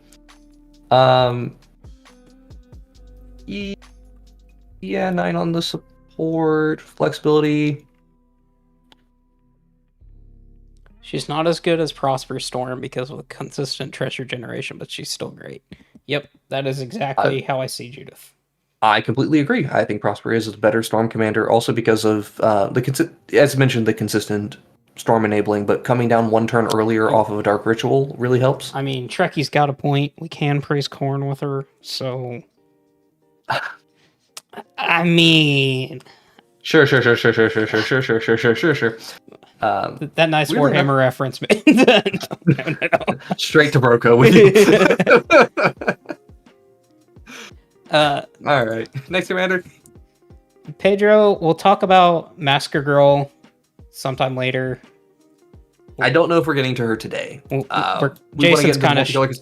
Yeah, 9 on the support, flexibility. She's not as good as Prosper Storm because of consistent treasure generation, but she's still great. Yep, that is exactly how I see Judith. I completely agree. I think Prosper is a better Storm Commander, also because of as mentioned, the consistent Storm enabling, but coming down 1 turn earlier off of a Dark Ritual really helps. I mean, Trekkie's got a point. We can praise Khorne with her, so... I mean... Sure. Sure. That nice really Warhammer reference, man. No. Straight to Broco with you. All right. Next commander. Pedro, we'll talk about Masker Girl sometime later. I don't know if we're getting to her today. Jason's kind of short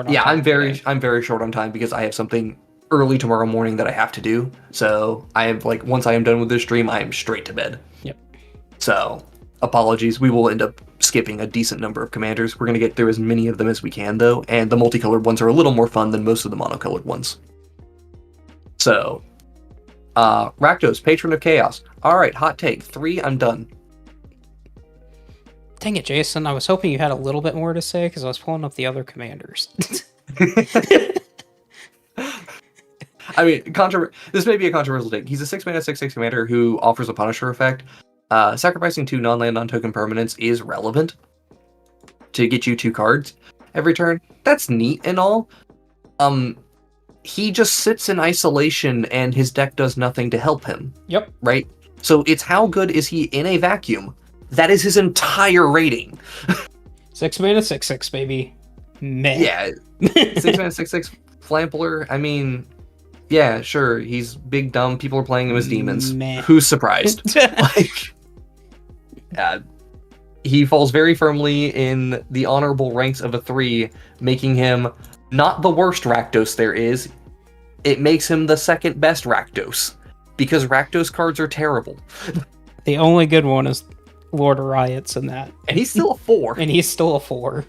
on time. Yeah, I'm very short on time because I have something early tomorrow morning that I have to do. So I have once I am done with this stream, I am straight to bed. Yep. So apologies. We will end up skipping a decent number of commanders. We're going to get through as many of them as we can, though, and the multicolored ones are a little more fun than most of the monocolored ones. So, Rakdos, Patron of Chaos. All right, hot take. 3, I'm done. Dang it, Jason. I was hoping you had a little bit more to say because I was pulling up the other commanders. I mean, this may be a controversial take. He's a 6-mana 6/6 commander who offers a Punisher effect. Sacrificing 2 non-land non-token permanents is relevant to get you 2 cards every turn. That's neat and all. He just sits in isolation and his deck does nothing to help him. Yep. Right? So it's how good is he in a vacuum? That is his entire rating. 6 mana 6/6, baby. Meh. Yeah. 6 mana 6/6 Flampler, I mean, yeah, sure, he's big, dumb, people are playing him as demons. Meh. Who's surprised? Like, he falls very firmly in the honorable ranks of a 3, making him not the worst Rakdos there is. It makes him the second best Rakdos, because Rakdos cards are terrible. The only good one is Lord of Riots in that. And he's still a 4. And he's still a 4.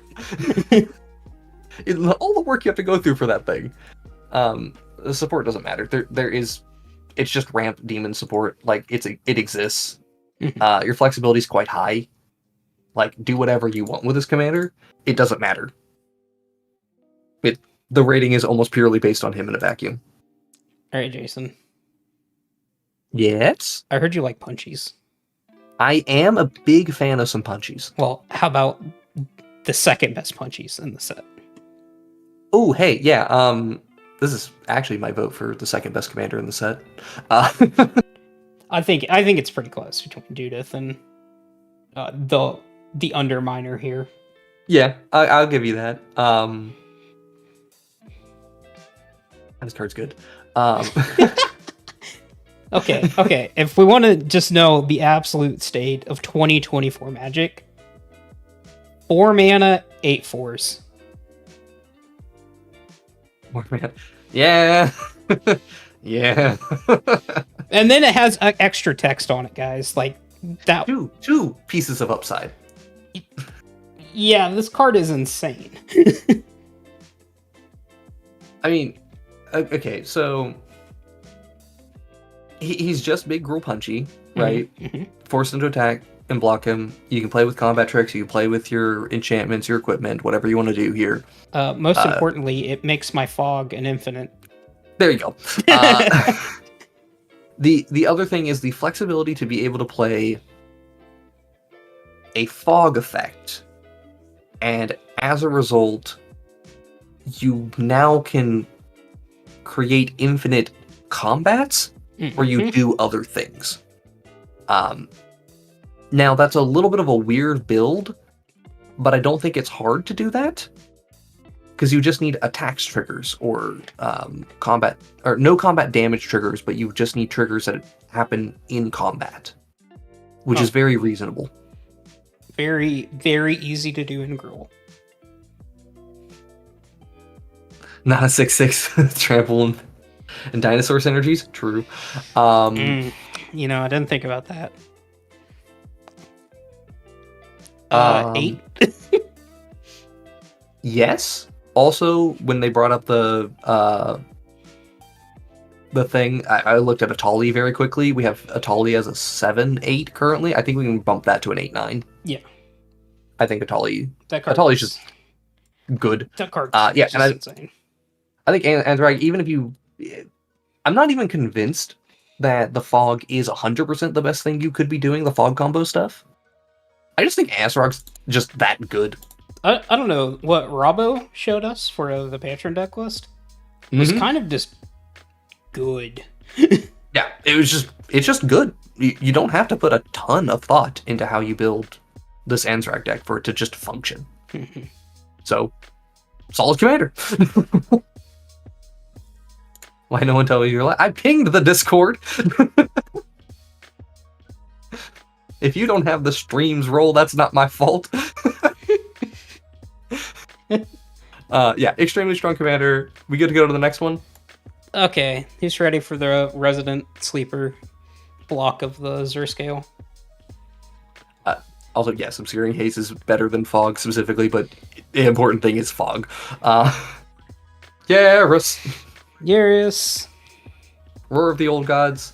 All the work you have to go through for that thing. The support doesn't matter. It's just ramp demon support. Like, it exists. Your flexibility is quite high. Like, do whatever you want with this commander. It doesn't matter. The rating is almost purely based on him in a vacuum. All right, Jason. Yes? I heard you like punchies. I am a big fan of some punchies. Well, how about the second best punchies in the set? Oh, hey, yeah. This is actually my vote for the second best commander in the set. I think it's pretty close between Judith and the Underminer here. Yeah, I'll give you that. This card's good. Okay. If we want to just know the absolute state of 2024 Magic, 4 mana, 8 4s. 4 mana. Yeah. Yeah. And then it has extra text on it, guys. Like that. Two pieces of upside. Yeah, this card is insane. I mean, okay, so he's just big, gruel punchy, right? Mm-hmm. Force him to attack and block him. You can play with combat tricks. You can play with your enchantments, your equipment, whatever you want to do here. Most importantly, it makes my fog an infinite. There you go. The other thing is the flexibility to be able to play a fog effect, and as a result, you now can create infinite combats where you do other things. Now that's a little bit of a weird build, but I don't think it's hard to do that, because you just need attacks triggers or combat, or no combat damage triggers, but you just need triggers that happen in combat, which is very reasonable. Very, very easy to do in Gruul. Not a 6/6 trample and dinosaur synergies. True. I didn't think about that. 8. Yes. Also, when they brought up the thing, I looked at Atali very quickly. We have Atali as a 7/8 currently. I think we can bump that to an 8/9. Yeah. I think Atali's just good. That card. Yeah, and insane. I think Anthrax, even if you... I'm not even convinced that the fog is 100% the best thing you could be doing, the fog combo stuff. I just think Anthrax just that good. I don't know what Robbo showed us for the Patron deck list. It was kind of just good. Yeah, it's just good. You don't have to put a ton of thought into how you build this Anthrax deck for it to just function. So, solid commander. Why no one tell me you're like, I pinged the Discord. If you don't have the streams roll, that's not my fault. Yeah, extremely strong commander. We good to go to the next one? Okay, he's ready for the resident sleeper block of the Zur Scale. Also, yes, Obscuring Haze is better than Fog specifically, but the important thing is Fog. Yaris. Roar of the Old Gods.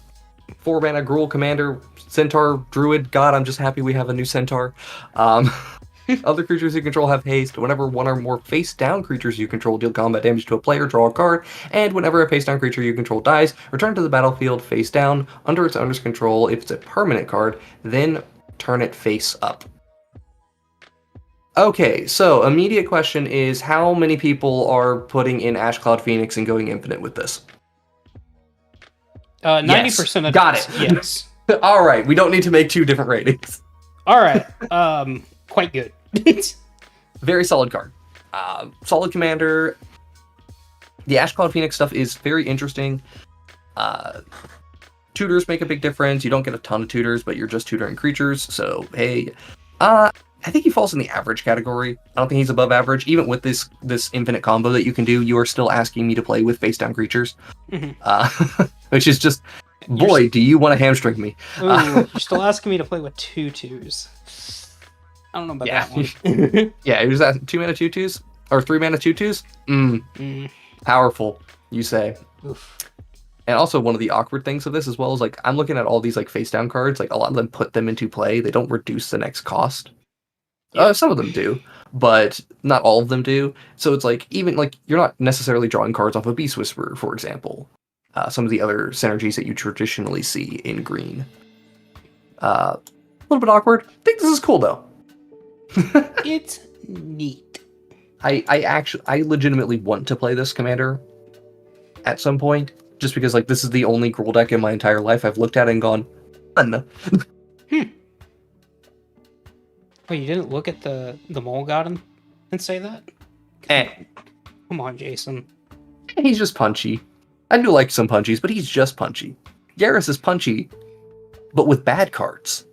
4 mana Gruul commander. Centaur Druid. God, I'm just happy we have a new Centaur. Other creatures you control have haste. Whenever one or more face-down creatures you control deal combat damage to a player, draw a card. And whenever a face-down creature you control dies, return to the battlefield face down under its owner's control if it's a permanent card, then turn it face up. Okay, so immediate question is, how many people are putting in Ash Cloud Phoenix and going infinite with this? 90% of got us, it. yes. All right, we don't need to make 2 different ratings. All right, quite good. Very solid card. Solid commander. The Ash Cloud Phoenix stuff is very interesting. Tutors make a big difference. You don't get a ton of tutors, but you're just tutoring creatures. So hey, I think he falls in the average category. I don't think he's above average. Even with this infinite combo that you can do, you are still asking me to play with face down creatures, which is just, boy, do you want to hamstring me? Ooh, you're still asking me to play with 2/2s. I don't know about that one. Yeah, it was that 2 mana 2/2s or 3 mana 2/2s. Powerful, you say. Oof. And also one of the awkward things of this as well is like I'm looking at all these like face down cards, like a lot of them put them into play. They don't reduce the next cost. Yeah. Some of them do, but not all of them do. So it's like even like you're not necessarily drawing cards off of Beast Whisperer, for example. Some of the other synergies that you traditionally see in green. A little bit awkward. I think this is cool though. It's neat. I legitimately want to play this commander at some point, just because like this is the only Gruul deck in my entire life I've looked at and gone, fun. Oh, you didn't look at the Mole God and say that? Come on, Jason. He's just punchy. I do like some punchies, but he's just punchy. Garrus is punchy, but with bad cards.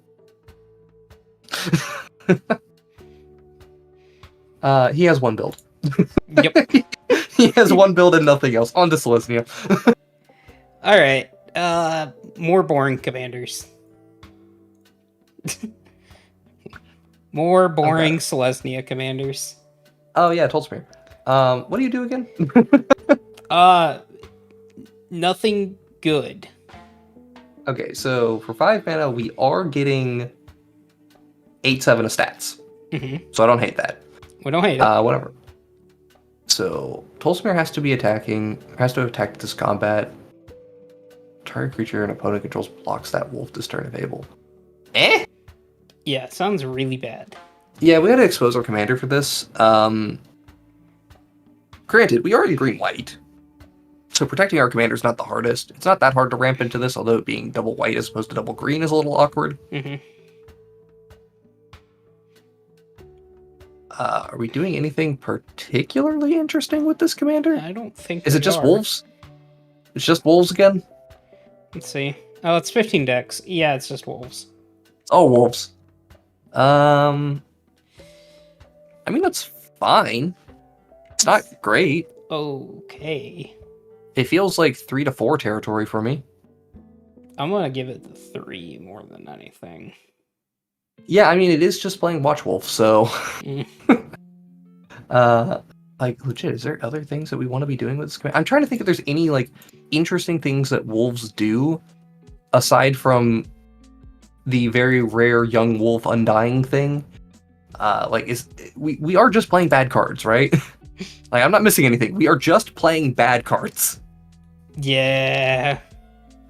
He has one build. Yep. He has one build and nothing else. On to Selesnya. Alright. More boring commanders. More boring Selesnya commanders. Oh yeah, Tolsmir. What do you do again? Nothing good. Okay, so for 5 mana, we are getting 8/7 of stats. So I don't hate that. We don't hate it. Whatever. So Tolsmir has to attack this combat. Target creature an opponent controls blocks that wolf this turn if able. Yeah, it sounds really bad. Yeah, we had to expose our commander for this. Granted, we are in green-white, so protecting our commander is not the hardest. It's not that hard to ramp into this, although it being double white as opposed to double green is a little awkward. Are we doing anything particularly interesting with this commander? I don't think. Is it just wolves? It's just wolves again? Let's see. Oh, it's 15 decks. Yeah, it's just wolves. Oh, wolves. I mean, that's fine. It's not great. Okay. It feels like 3 to 4 territory for me. I'm gonna give it the 3 more than anything. Yeah, I mean, it is just playing Watch Wolf, so... like, legit, is there other things that we want to be doing with this commander? I'm trying to think if there's any, like, interesting things that wolves do, aside from the very rare young wolf undying thing. We are just playing bad cards, right? Like, I'm not missing anything. We are just playing bad cards. Yeah.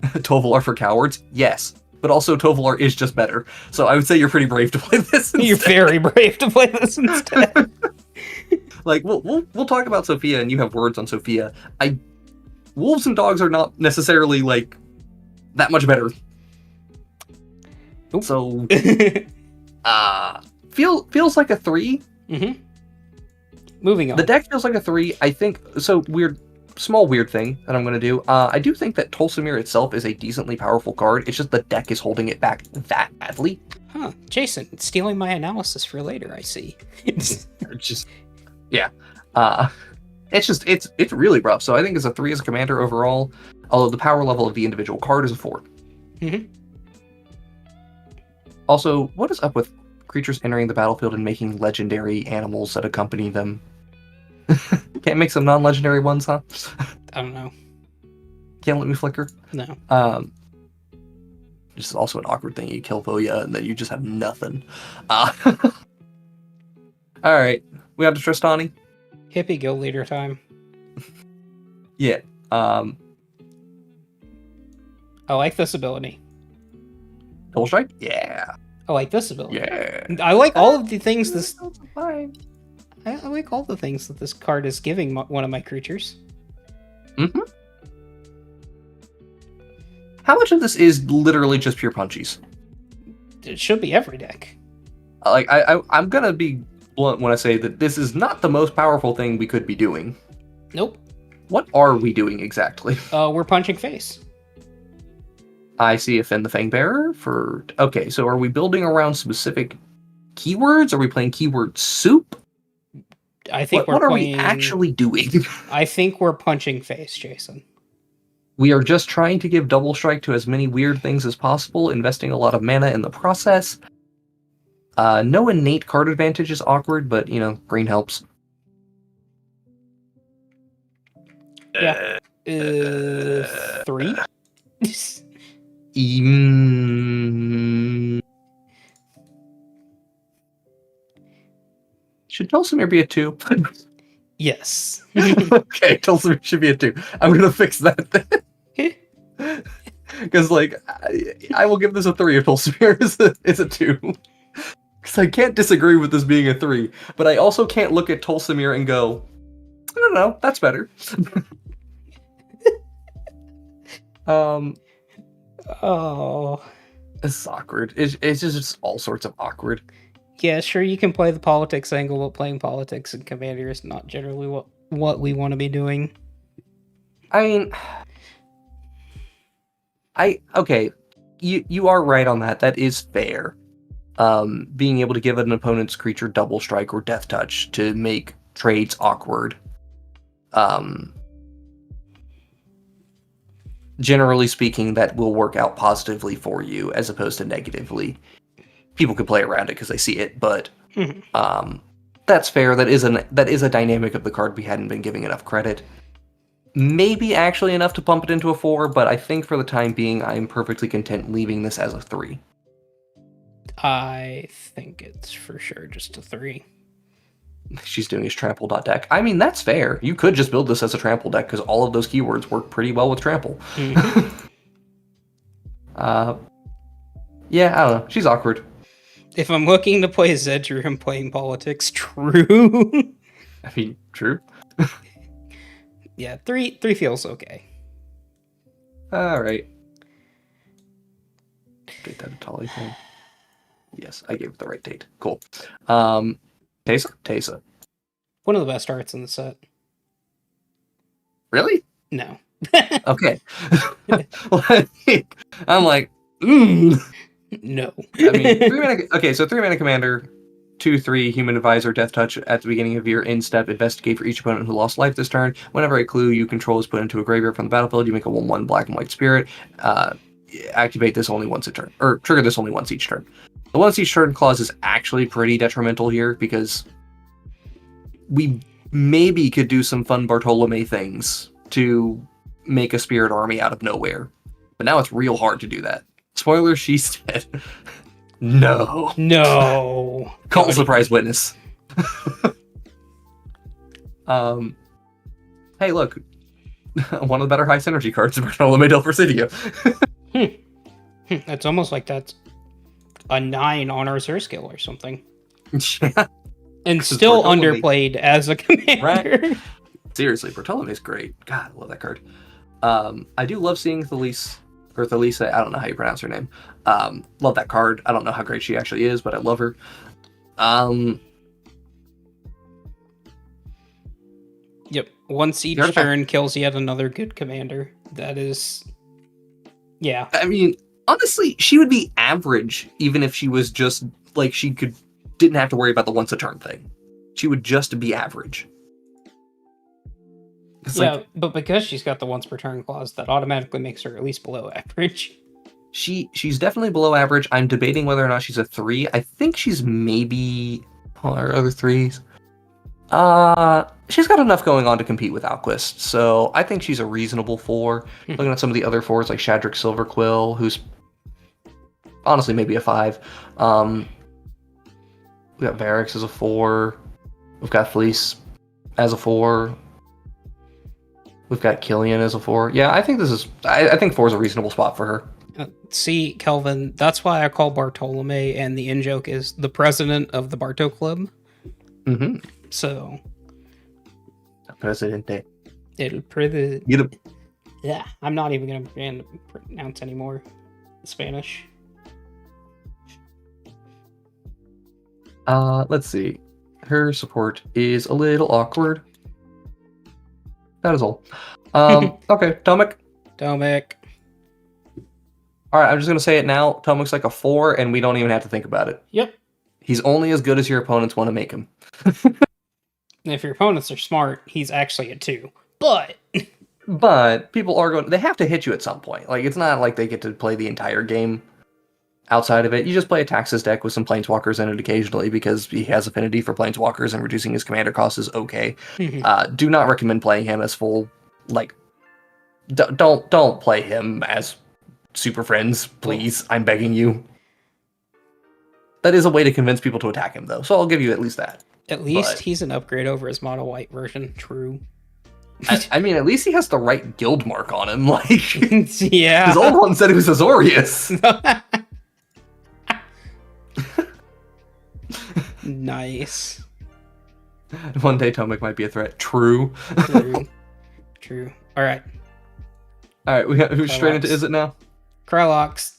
Tovolar for cowards? Yes. But also Tovolar is just better. So I would say you're pretty brave to play this instead. You're very brave to play this instead. Like, we'll talk about Sophia, and you have words on Sophia. Wolves and dogs are not necessarily, like, that much better. Oop. So, feels like a 3. Moving on. The deck feels like a 3. I think, so small weird thing that I'm going to do. I do think that Tolsimir itself is a decently powerful card. It's just the deck is holding it back that badly. Huh. Jason, stealing my analysis for later, I see. Yeah. It's really rough. So I think it's a 3 as a commander overall, although the power level of the individual card is a 4. Also, what is up with creatures entering the battlefield and making legendary animals that accompany them? Can't make some non-legendary ones, huh? I don't know. Can't let me flicker? No. This is also an awkward thing. You kill Voya and then you just have nothing. Alright. We got to Tristani. Hippie guild leader time. Yeah. I like this ability. Double Strike? Yeah. I like this ability. Yeah. I like all of the things this... Fine. I like all the things that this card is giving one of my creatures. How much of this is literally just pure punchies? It should be every deck. Like, I'm gonna be blunt when I say that this is not the most powerful thing we could be doing. Nope. What are we doing exactly? We're punching face. I see a Finn the Fangbearer for... Okay, so are we building around specific keywords? Are we playing keyword soup? I think What are we actually doing? I think we're punching face, Jason. We are just trying to give double strike to as many weird things as possible, investing a lot of mana in the process. No innate card advantage is awkward, but, green helps. Yeah. 3? Should Dulcimere be a 2? Yes. Okay, Dulcimere should be a 2. I'm gonna fix that. Because, I will give this a 3 if Dulcimere is a 2. Because I can't disagree with this being a 3, but I also can't look at Dulcimere and go, I don't know, that's better. Oh. This is awkward. It's just all sorts of awkward. Yeah, sure, you can play the politics angle, but playing politics in Commander is not generally what we want to be doing. I mean, okay, you are right on that. That is fair. Being able to give an opponent's creature double strike or death touch to make trades awkward. Generally speaking, that will work out positively for you as opposed to negatively. People can play around it because they see it, but that's fair. That is a dynamic of the card we hadn't been giving enough credit. Maybe actually enough to pump it into a 4, but I think for the time being, I'm perfectly content leaving this as a 3. I think it's for sure just a 3. She's doing his trample deck. I mean, that's fair. You could just build this as a trample deck because all of those keywords work pretty well with trample. Mm-hmm. Yeah, I don't know. She's awkward. If I'm looking to play Zedger, I'm playing politics. True. I mean, true. Yeah, 3 feels okay. All right. Date that a Tolly thing. Yes, I gave it the right date. Cool. Teysa. One of the best arts in the set. Really? No. Okay. I'm like, No. I mean, 3 mana. Okay, so 3 mana commander, 2/3 human advisor, death touch at the beginning of your end step. Investigate for each opponent who lost life this turn. Whenever a clue you control is put into a graveyard from the battlefield, you make a 1/1 black and white spirit. Activate this only once a turn, or trigger this only once each turn. The once each turn clause is actually pretty detrimental here because we maybe could do some fun Bartolome things to make a spirit army out of nowhere, but now it's real hard to do that. Spoiler, she's dead. No. Call surprise witness. Hey, look. One of the better high synergy cards in Bartolome del Presidio. It's almost like that's a 9 on our Zur Scale or something. Yeah. And still underplayed as a commander. Right? Seriously, Bartolome's great. God, I love that card. I do love seeing Thalisa, I don't know how you pronounce her name. Love that card. I don't know how great she actually is, but I love her. Yep. Once each turn kills yet another good commander. That is... Yeah. I mean, honestly, she would be average even if she was just, didn't have to worry about the once a turn thing. She would just be average. Yeah, but because she's got the once per turn clause, that automatically makes her at least below average. She's definitely below average. I'm debating whether or not she's a 3. I think she's maybe our other 3s. She's got enough going on to compete with Alquist, so I think she's a reasonable 4. Looking at some of the other 4s like Shadrick Silverquill, who's honestly maybe a 5. We got Varix as a 4. We've got Fleece as a 4. We've got Killian as a 4. Yeah, I think I think 4 is a reasonable spot for her. See, Kelvin, that's why I call Bartolome, and the in-joke is the president of the Barto Club. Mm-hmm. So... Presidente. Yeah, I'm not even going to pronounce anymore Spanish. Let's see. Her support is a little awkward. That is all. Okay, Tomek. Domic. All right, I'm just gonna say it now. Tomek's like a 4, and we don't even have to think about it. Yep. He's only as good as your opponents want to make him. And if your opponents are smart, he's actually a 2. But But people are going. They have to hit you at some point. Like, it's not like they get to play the entire game outside of it. You just play a Taxes deck with some Planeswalkers in it occasionally because he has affinity for Planeswalkers, and reducing his commander cost is okay. Do not recommend playing him as full. Like, don't play him as Super Friends, please. I'm begging you. That is a way to convince people to attack him, though. So I'll give you at least that. at least he's an upgrade over his mono white version. True. I mean, at least he has the right guild mark on him. Like, Yeah. his old one said he was Azorius. Nice. One day Tomek might be a threat. True. True. All right. All right, we got who's straight into Kralox. is it now? Kralox.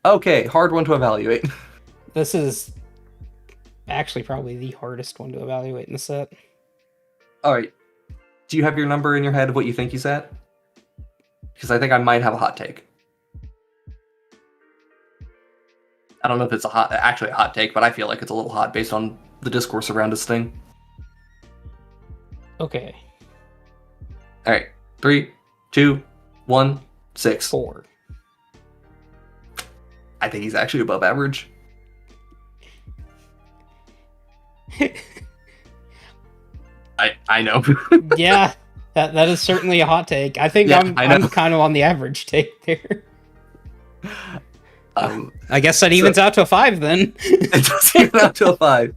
Okay, hard one to evaluate. This is actually probably the hardest one to evaluate in the set. All right, do you have your number in your head of what you think he's at? Because I think I might have a hot take. I don't know if it's actually a hot take, but I feel like it's a little hot based on the discourse around this thing. Okay. All right, 3, 2, 1, 6. 4. I think he's actually above average. I know. Yeah, that is certainly a hot take. I think Yeah, I'm kind of on the average take there. I guess that evens out to a 5 then. It does even out to a 5.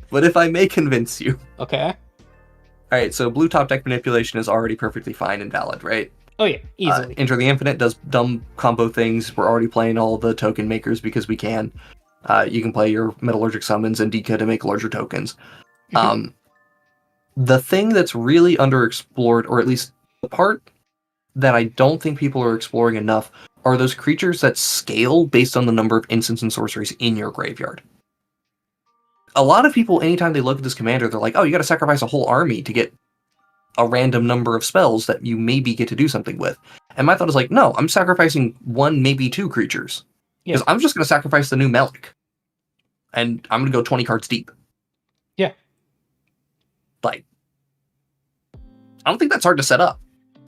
But if I may convince you. Okay. All right, so blue top deck manipulation is already perfectly fine and valid, right? Oh yeah, easily. Enter the Infinite does dumb combo things. We're already playing all the token makers because we can. You can play your Metallurgic Summons and Dika to make larger tokens. The thing that's really underexplored, or at least the part that I don't think people are exploring enough, are those creatures that scale based on the number of instants and sorceries in your graveyard. A lot of people, anytime they look at this commander, they're like, oh, you gotta sacrifice a whole army to get a random number of spells that you maybe get to do something with. And my thought is like, no, I'm sacrificing 1, maybe 2 creatures. Because I'm just going to sacrifice the new Melik. And I'm going to go 20 cards deep. Yeah. Like, I don't think that's hard to set up.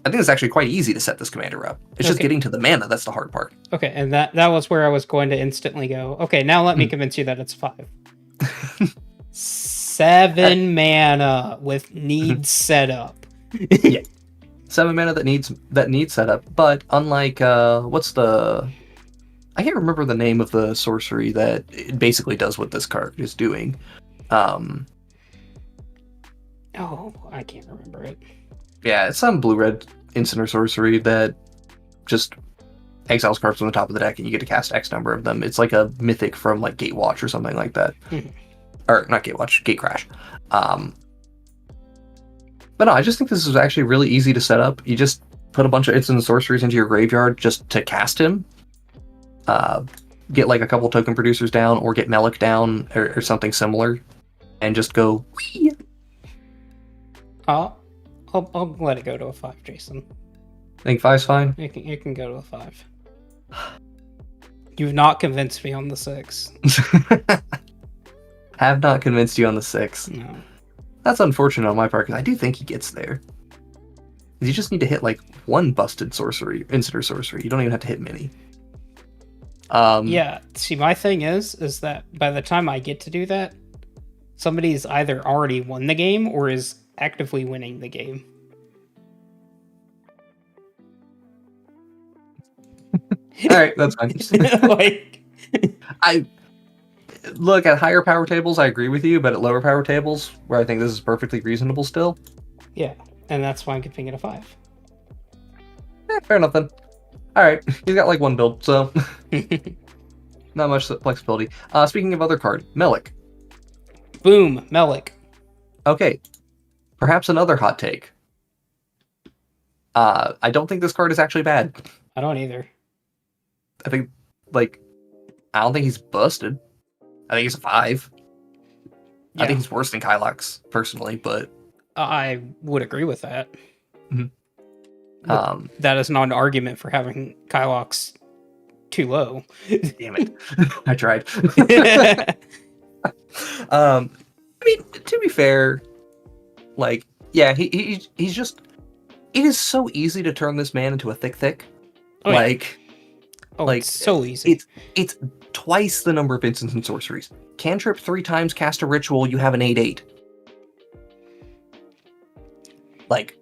I think it's actually quite easy to set this commander up. It's just getting to the mana that's the hard part. Okay, and that was where I was going to instantly go, okay, now let me convince you that it's 5. 7 mana with needs setup. Yeah. 7 mana that needs setup, but unlike what's the I can't remember the name of the sorcery that it basically does what this card is doing. Oh, I can't remember it. Yeah, it's some blue-red instant or sorcery that just exiles cards from the top of the deck and you get to cast X number of them. It's like a mythic from like Gatewatch or something like that. Or not Gatewatch, Gatecrash. But no, I just think this is actually really easy to set up. You just put a bunch of instant sorceries into your graveyard just to cast him. Get like a couple token producers down, or get Melik down, or something similar, and just go. Whee! I'll let it go to a 5, Jason. I think 5's fine. It can go to a 5. You've not convinced me on the 6. Have not convinced you on the 6. No. That's unfortunate on my part, because I do think he gets there. You just need to hit like 1 busted sorcery, instant or sorcery. You don't even have to hit many. Yeah, see, my thing is that by the time I get to do that, somebody's either already won the game or is actively winning the game. All right, that's fine. Like, I look at higher power tables. I agree with you, but at lower power tables, where I think this is perfectly reasonable still. yeah, and that's why I'm giving it a 5. Fair enough then. All right, he's got like 1 build, so not much flexibility. Speaking of other card, Melik. Boom, Melik. Okay, perhaps another hot take. I don't think this card is actually bad. I don't either. I think, like, I don't think he's busted. I think he's a 5. Yeah. I think he's worse than Kylox, personally, but... I would agree with that. That is not an argument for having Kylox too low. Damn it. I tried. I mean, to be fair, like, yeah, he's just... It is so easy to turn this man into a thick. Oh, like, yeah. It's so easy. It's twice the number of instants and sorceries. Cantrip 3 times, cast a ritual, you have an 8/8. Like,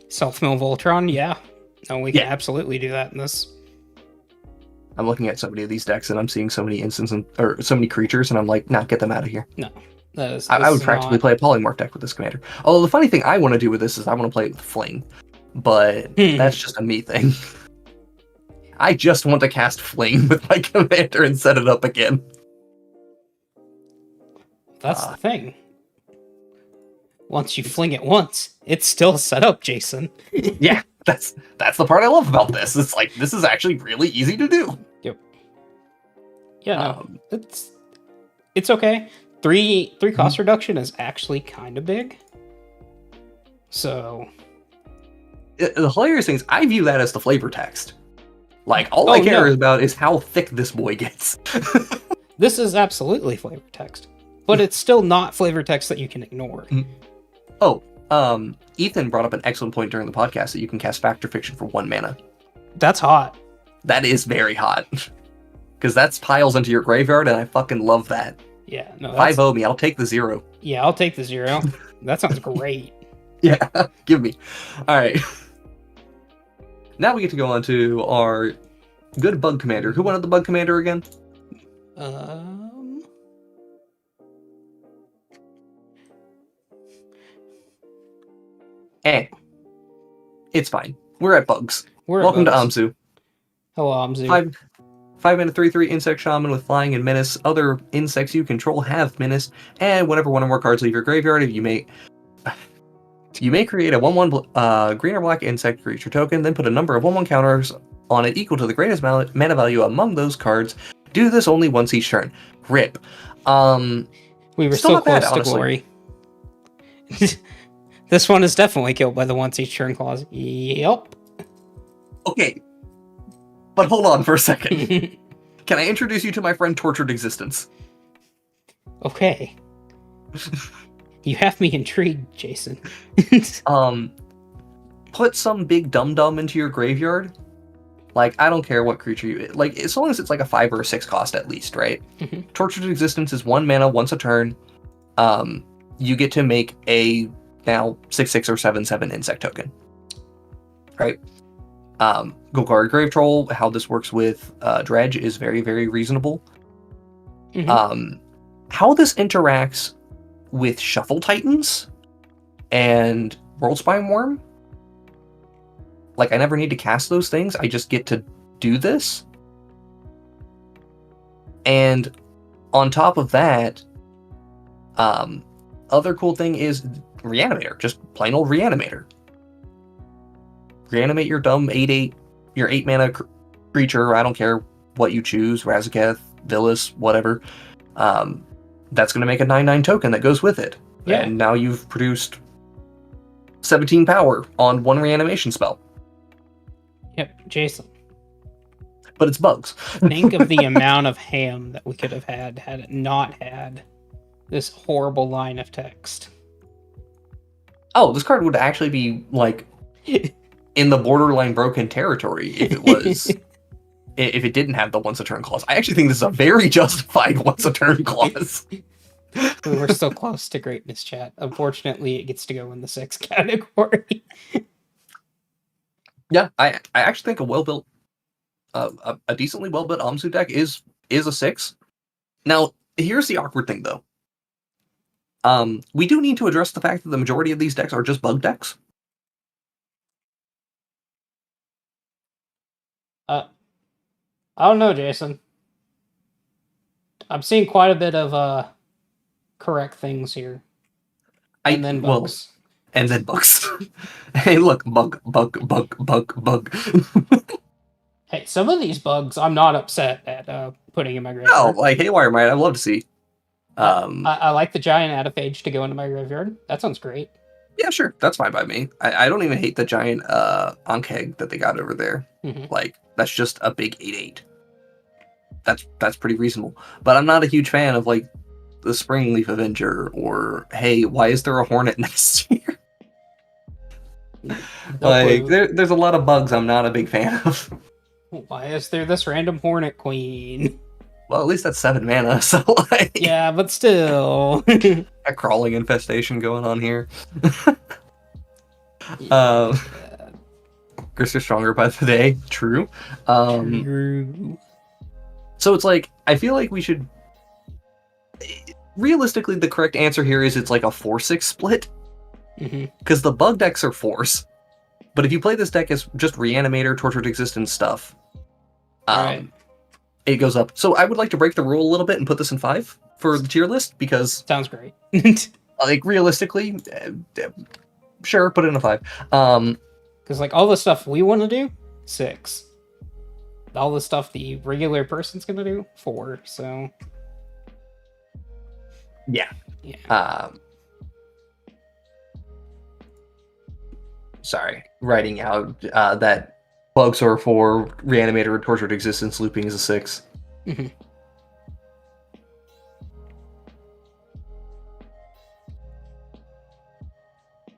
Self-mill Voltron, yeah. No, we can absolutely do that in this. I'm looking at so many of these decks and I'm seeing so many instances or so many creatures, and I'm like, nah, get them out of here. No. I would practically play a polymorph deck with this commander. Although the funny thing I want to do with this is I want to play it with Fling. But that's just a me thing. I just want to cast Fling with my commander and set it up again. That's the thing. Once you fling it once, it's still set up, Jason. Yeah, that's the part I love about this. It's like, this is actually really easy to do. Yep. Yeah, no, it's okay. 3 cost reduction is actually kind of big. So the hilarious thing is I view that as the flavor text. Like, all I care about is how thick this boy gets. This is absolutely flavor text, but it's still not flavor text that you can ignore. Oh, Ethan brought up an excellent point during the podcast that you can cast Fact or Fiction for 1 mana. That's hot. That is very hot. Because that piles into your graveyard, and I fucking love that. Yeah, no. 5-0 me, I'll take the 0. Yeah, I'll take the 0. That sounds great. Yeah, give me. Alright. Now we get to go on to our good bug commander. Who wanted the bug commander again? It's fine. We're at bugs. Welcome to Amzu. Hello, Amzu. 5 mana 3/3 insect shaman with flying and menace. Other insects you control have menace, and whenever one or more cards leave your graveyard, you may create a 1/1 green or black insect creature token, then put a number of 1/1 counters on it equal to the greatest mana value among those cards. Do this only once each turn. Rip. We were so close to glory. This one is definitely killed by the once each turn clause. Yep. Okay. But hold on for a second. Can I introduce you to my friend Tortured Existence? Okay. You have me intrigued, Jason. Put some big dum-dum into your graveyard. Like, I don't care what creature you... Like, as long as it's like a 5 or a 6 cost at least, right? Tortured Existence is 1 mana once a turn. You get to make a now 6/6 or 7/7 insect token. Right? Golgari Grave Troll, how this works with Dredge is very, very reasonable. How this interacts with Shuffle Titans and Worldspine Worm, like, I never need to cast those things, I just get to do this. And on top of that, other cool thing is Reanimator, just plain old Reanimator. Reanimate your dumb 8/8, your 8 mana creature, I don't care what you choose, Razaketh, Villas, whatever. That's going to make a 9/9 token that goes with it. Yeah. And now you've produced 17 power on 1 reanimation spell. Yep, Jason. But it's bugs. Think of the amount of ham that we could have had it not had this horrible line of text. Oh, this card would actually be, like, in the borderline broken territory if it was... if it didn't have the once a turn clause. I actually think this is a very justified once a turn clause. We were so close to greatness, chat. Unfortunately, it gets to go in the 6 category. Yeah, I actually think a well-built, a decently well-built Amzu deck is a 6. Now, here's the awkward thing, though. We do need to address the fact that the majority of these decks are just bug decks. I don't know, Jason. I'm seeing quite a bit of correct things here. And then bugs. And then bugs. Hey, look, bug. Hey, some of these bugs I'm not upset at putting in my graveyard. Oh, like Haywire Might, I'd love to see. I like the giant Adaphage to go into my graveyard. That sounds great. Yeah, sure. That's fine by me. I don't even hate the giant Ankeg that they got over there. Mm-hmm. Like, that's just a big 8/8. That's pretty reasonable. But I'm not a huge fan of, like, the Spring Leaf Avenger, or, hey, why is there a Hornet next year? No Like, clue. there's a lot of bugs I'm not a big fan of. Why is there this random Hornet Queen? Well, at least that's 7 mana, so, like, Yeah, but still. a crawling infestation going on here. Yeah. Chris is stronger by the day. True. True. So it's like, I feel like we should... Realistically, the correct answer here is it's like a 4-6 split. Because the bug decks are force. But if you play this deck as just Reanimator, Tortured Existence stuff, Right. it goes up. So I would like to break the rule a little bit and put this in 5 for the tier list, because, Sounds great. like, realistically, sure, put it in a 5. Because, like, all the stuff we want to do, 6. All the stuff the regular person's going to do, 4. So, Yeah. yeah. Sorry, writing out that bugs are 4, Reanimator or Tortured Existence looping is a 6. Mhm.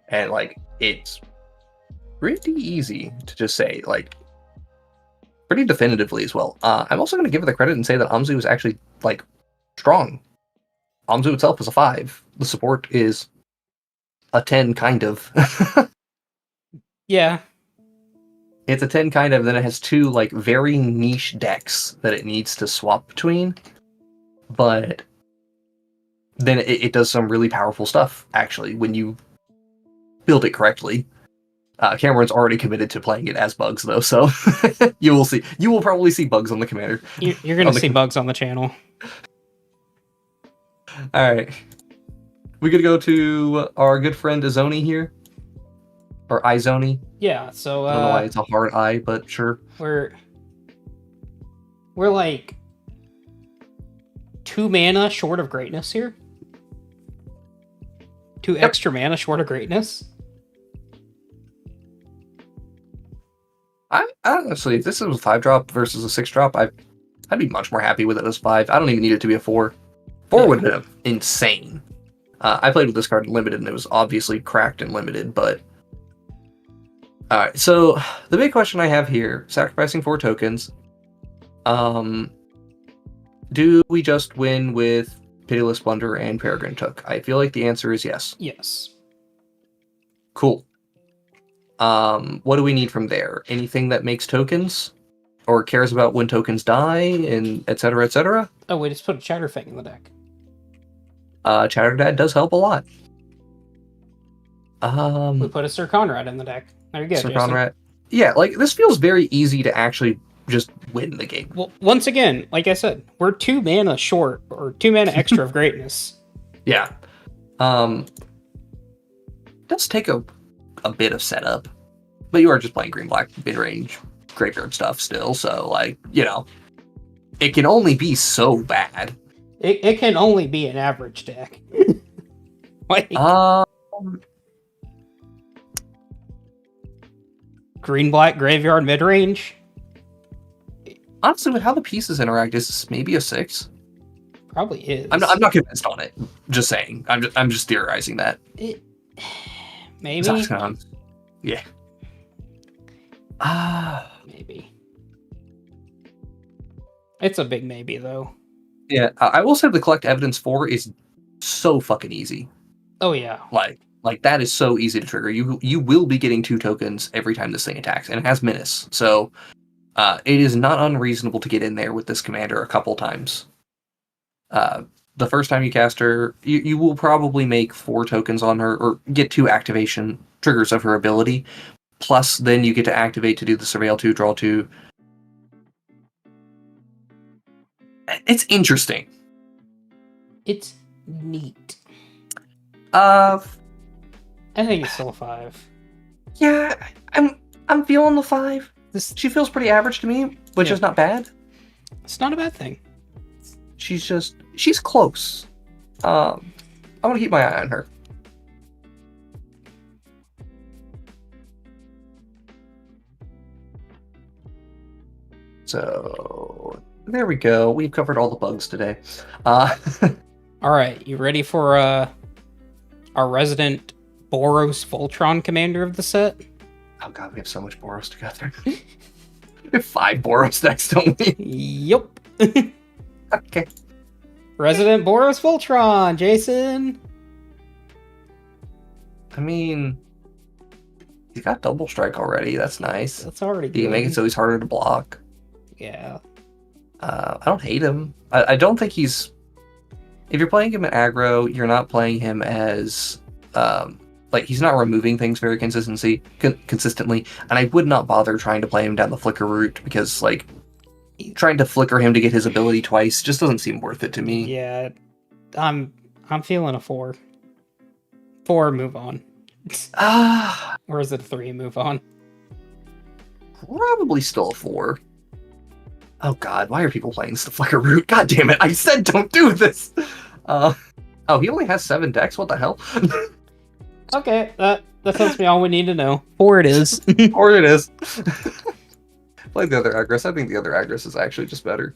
And, like, it's pretty easy to just say, like, pretty definitively as well. I'm also going to give it the credit and say that Amzu is actually, like, strong. Amzu itself is a 5. The support is a 10, kind of. Yeah. It's a 10, kind of, then it has 2, like, very niche decks that it needs to swap between. But then it does some really powerful stuff, actually, when you build it correctly. Cameron's already committed to playing it as bugs, though, so you will see. You will probably see bugs on the commander. You're going to see bugs on the channel. Alright. We could go to our good friend Izoni here. Or Izoni. Yeah, so I don't know why it's a hard I, but sure. we're like 2 mana short of greatness here. 2 extra mana short of greatness. I honestly, if this was a 5-drop versus a 6-drop, I'd be much more happy with it as 5. I don't even need it to be a 4. 4 would have been insane. I played with this card in limited, and it was obviously cracked and limited, but... Alright, so the big question I have here, sacrificing 4 tokens, do we just win with Pitiless Plunder and Peregrine Took? I feel like the answer is yes. Yes. Cool. What do we need from there? Anything that makes tokens? Or cares about when tokens die, and etc., etc.? Oh, we just put a Chatterfang in the deck. Chatterdad does help a lot. We put a Sir Conrad in the deck. There you go, Sir Jason. Conrad. Yeah, like, this feels very easy to actually just win the game. Well, once again, like I said, we're 2 mana short, or 2 mana extra of greatness. Yeah. Does take a bit of setup, but you are just playing green-black mid-range graveyard stuff still, so, like, you know, it can only be so bad. It can only be an average deck. Like, green-black graveyard mid-range? Honestly, with how the pieces interact, is this maybe a 6? Probably is. I'm not convinced on it. Just saying. I'm just theorizing that. Maybe. Yeah. Maybe. It's a big maybe, though. Yeah, I will say the collect evidence 4 is so fucking easy. Oh, yeah. Like that is so easy to trigger. You will be getting 2 tokens every time this thing attacks, and it has Menace. So it is not unreasonable to get in there with this commander a couple times. The first time you cast her, you will probably make 4 tokens on her, or get 2 activation triggers of her ability. Plus, then you get to activate to do the Surveil 2, Draw 2. It's interesting. It's neat. I think it's still a 5. Yeah, I'm feeling the 5. She feels pretty average to me, which is not bad. It's not a bad thing. She's close. I want to keep my eye on her. So there we go. We've covered all the bugs today. All right, you ready for our resident Boros Voltron commander of the set? Oh god, we have so much Boros together. We have 5 Boros decks, don't we? Yup. Okay. Resident Boros Voltron, Jason. I mean, he's got double strike already. That's nice. That's already Do you good. make it so he's harder to block? Yeah. I don't hate him. I don't think he's... If you're playing him at aggro, you're not playing him as... like, he's not removing things very consistently, and I would not bother trying to play him down the flicker route, because, like, trying to flicker him to get his ability twice just doesn't seem worth it to me. Yeah. I'm feeling a 4. 4, move on. Or is it a 3, move on? Probably still a 4. Oh god, why are people playing the flicker route? God damn it, I said don't do this! Oh, he only has 7 decks? What the hell? Okay, that tells me all we need to know. 4 it is. Or it is. Play the other Aggress. I think the other Aggress is actually just better.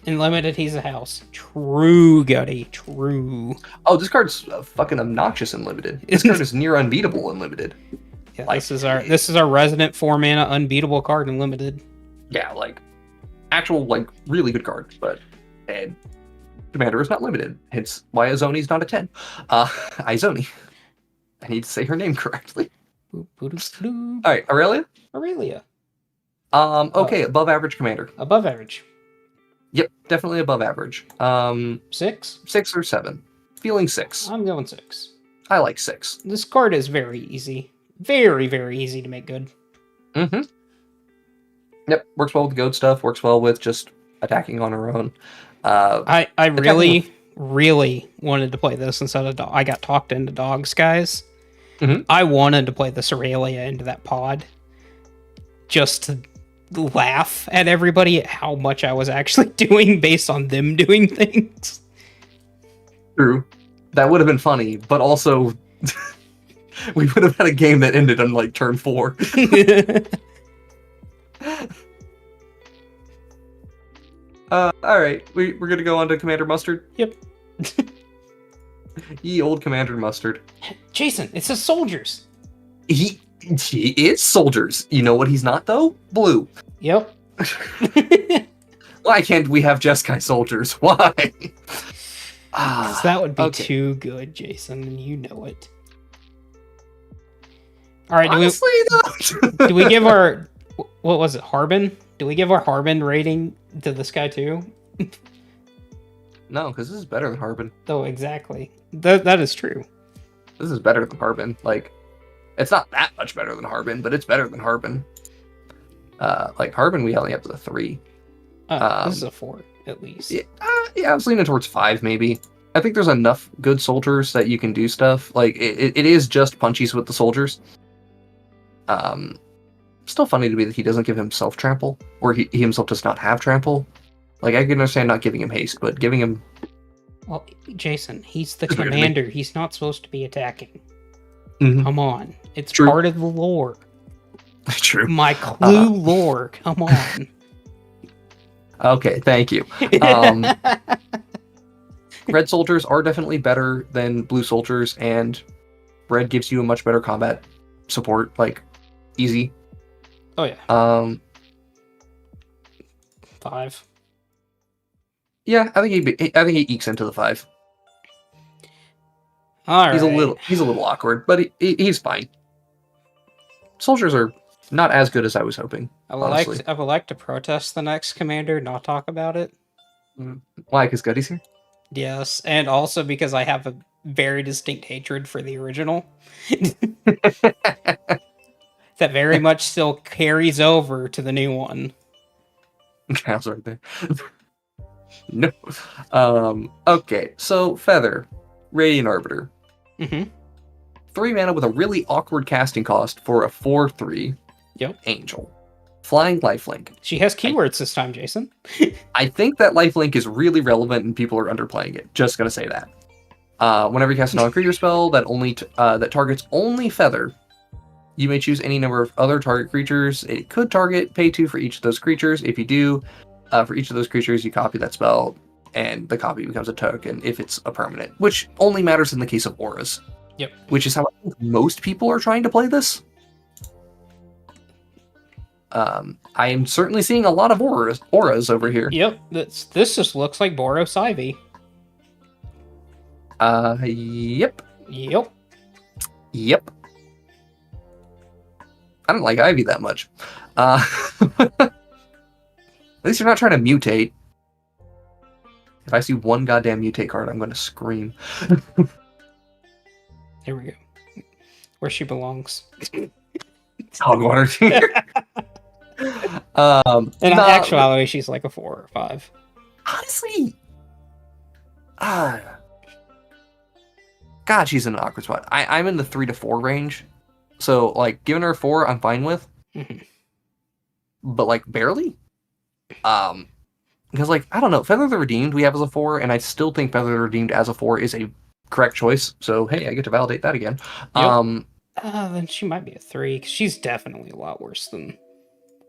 In limited, he's a house. True, Gutty. True. Oh, this card's fucking obnoxious in limited. This card is near unbeatable in limited. Yeah, Like, this is our resident 4-mana unbeatable card in limited. Yeah, like actual like really good card, but and Commander is not limited. Hence why Izoni's not a 10. Izoni. I need to say her name correctly. Boop, boop, boop. All right, Aurelia. Aurelia. Okay, above average commander. Above average. Yep, definitely above average. 6? 6 or 7. Feeling 6. I'm going 6. I like 6. This card is very easy. Very, very easy to make good. Mm-hmm. Yep, works well with goat stuff, works well with just attacking on her own. I really wanted to play this instead of I got talked into dogs, guys. Mm-hmm. I wanted to play this Aurelia into that pod just to laugh at everybody at how much I was actually doing based on them doing things. True. That would have been funny, but also we would have had a game that ended on like turn 4. Alright, we're gonna go on to Commander Mustard. Yep. Ye old Commander Mustard. Jason, it says soldiers. He is soldiers. You know what he's not though? Blue. Yep. Why can't we have Jeskai soldiers? Why? 'Cause that would be okay. too good, Jason, and you know it. All right, Honestly, though. do we give our what was it, Harbin? Do we give our Harbin rating to this guy too? No, because this is better than Harbin. Oh, exactly. That is true. This is better than Harbin. Like, it's not that much better than Harbin, but it's better than Harbin. Like Harbin, we only have the 3. This is a 4 at least. Yeah, I was leaning towards 5 maybe. I think there's enough good soldiers that you can do stuff. Like it is just punchies with the soldiers. Still funny to me that he doesn't give himself trample, or he himself does not have trample. Like I can understand not giving him haste, but giving him. Well, Jason, he's the It's weird to me. commander. He's not supposed to be attacking. Mhm. Come on, it's True. part of the lore. True. My clue lore. Come on. Okay, thank you. Red soldiers are definitely better than blue soldiers, and red gives you a much better combat support, like easy. Oh yeah. 5. Yeah, I think he ekes into the 5. All right. He's a little awkward, but he's fine. Soldiers are not as good as I was hoping. I would honestly. like to protest the next commander, not talk about it. Why? Because Goody's here. Yes, and also because I have a very distinct hatred for the original. That very much still carries over to the new one. I was right there. No. Okay, so Feather, Radiant Arbiter. Mm-hmm. 3 mana with a really awkward casting cost for a 4/3. Yep. Angel. Flying Lifelink. She has keywords this time, Jason. I think that Lifelink is really relevant and people are underplaying it. Just gonna say that. Whenever you cast a non-creature spell that only that targets only Feather, You may choose any number of other target creatures. It could target pay 2 for each of those creatures. If you do, for each of those creatures, you copy that spell, and the copy becomes a token if it's a permanent, which only matters in the case of auras. Yep. Which is how I think most people are trying to play this. I am certainly seeing a lot of auras over here. Yep, this just looks like Boros Ivy. Yep. Yep. Yep. I don't like Ivy that much. At least you're not trying to mutate. If I see one goddamn mutate card, I'm going to scream. There we go. Where she belongs. Hogwater. In actuality, she's like a 4 or 5. Honestly, God, she's in an awkward spot. I'm in the 3 to 4 range, so like giving her a 4, I'm fine with, but like barely. Because like I don't know, Feather the Redeemed we have as a 4, and I still think Feather the Redeemed as a 4 is a correct choice. So hey, I get to validate that again. Yep. Then she might be a 3, because she's definitely a lot worse than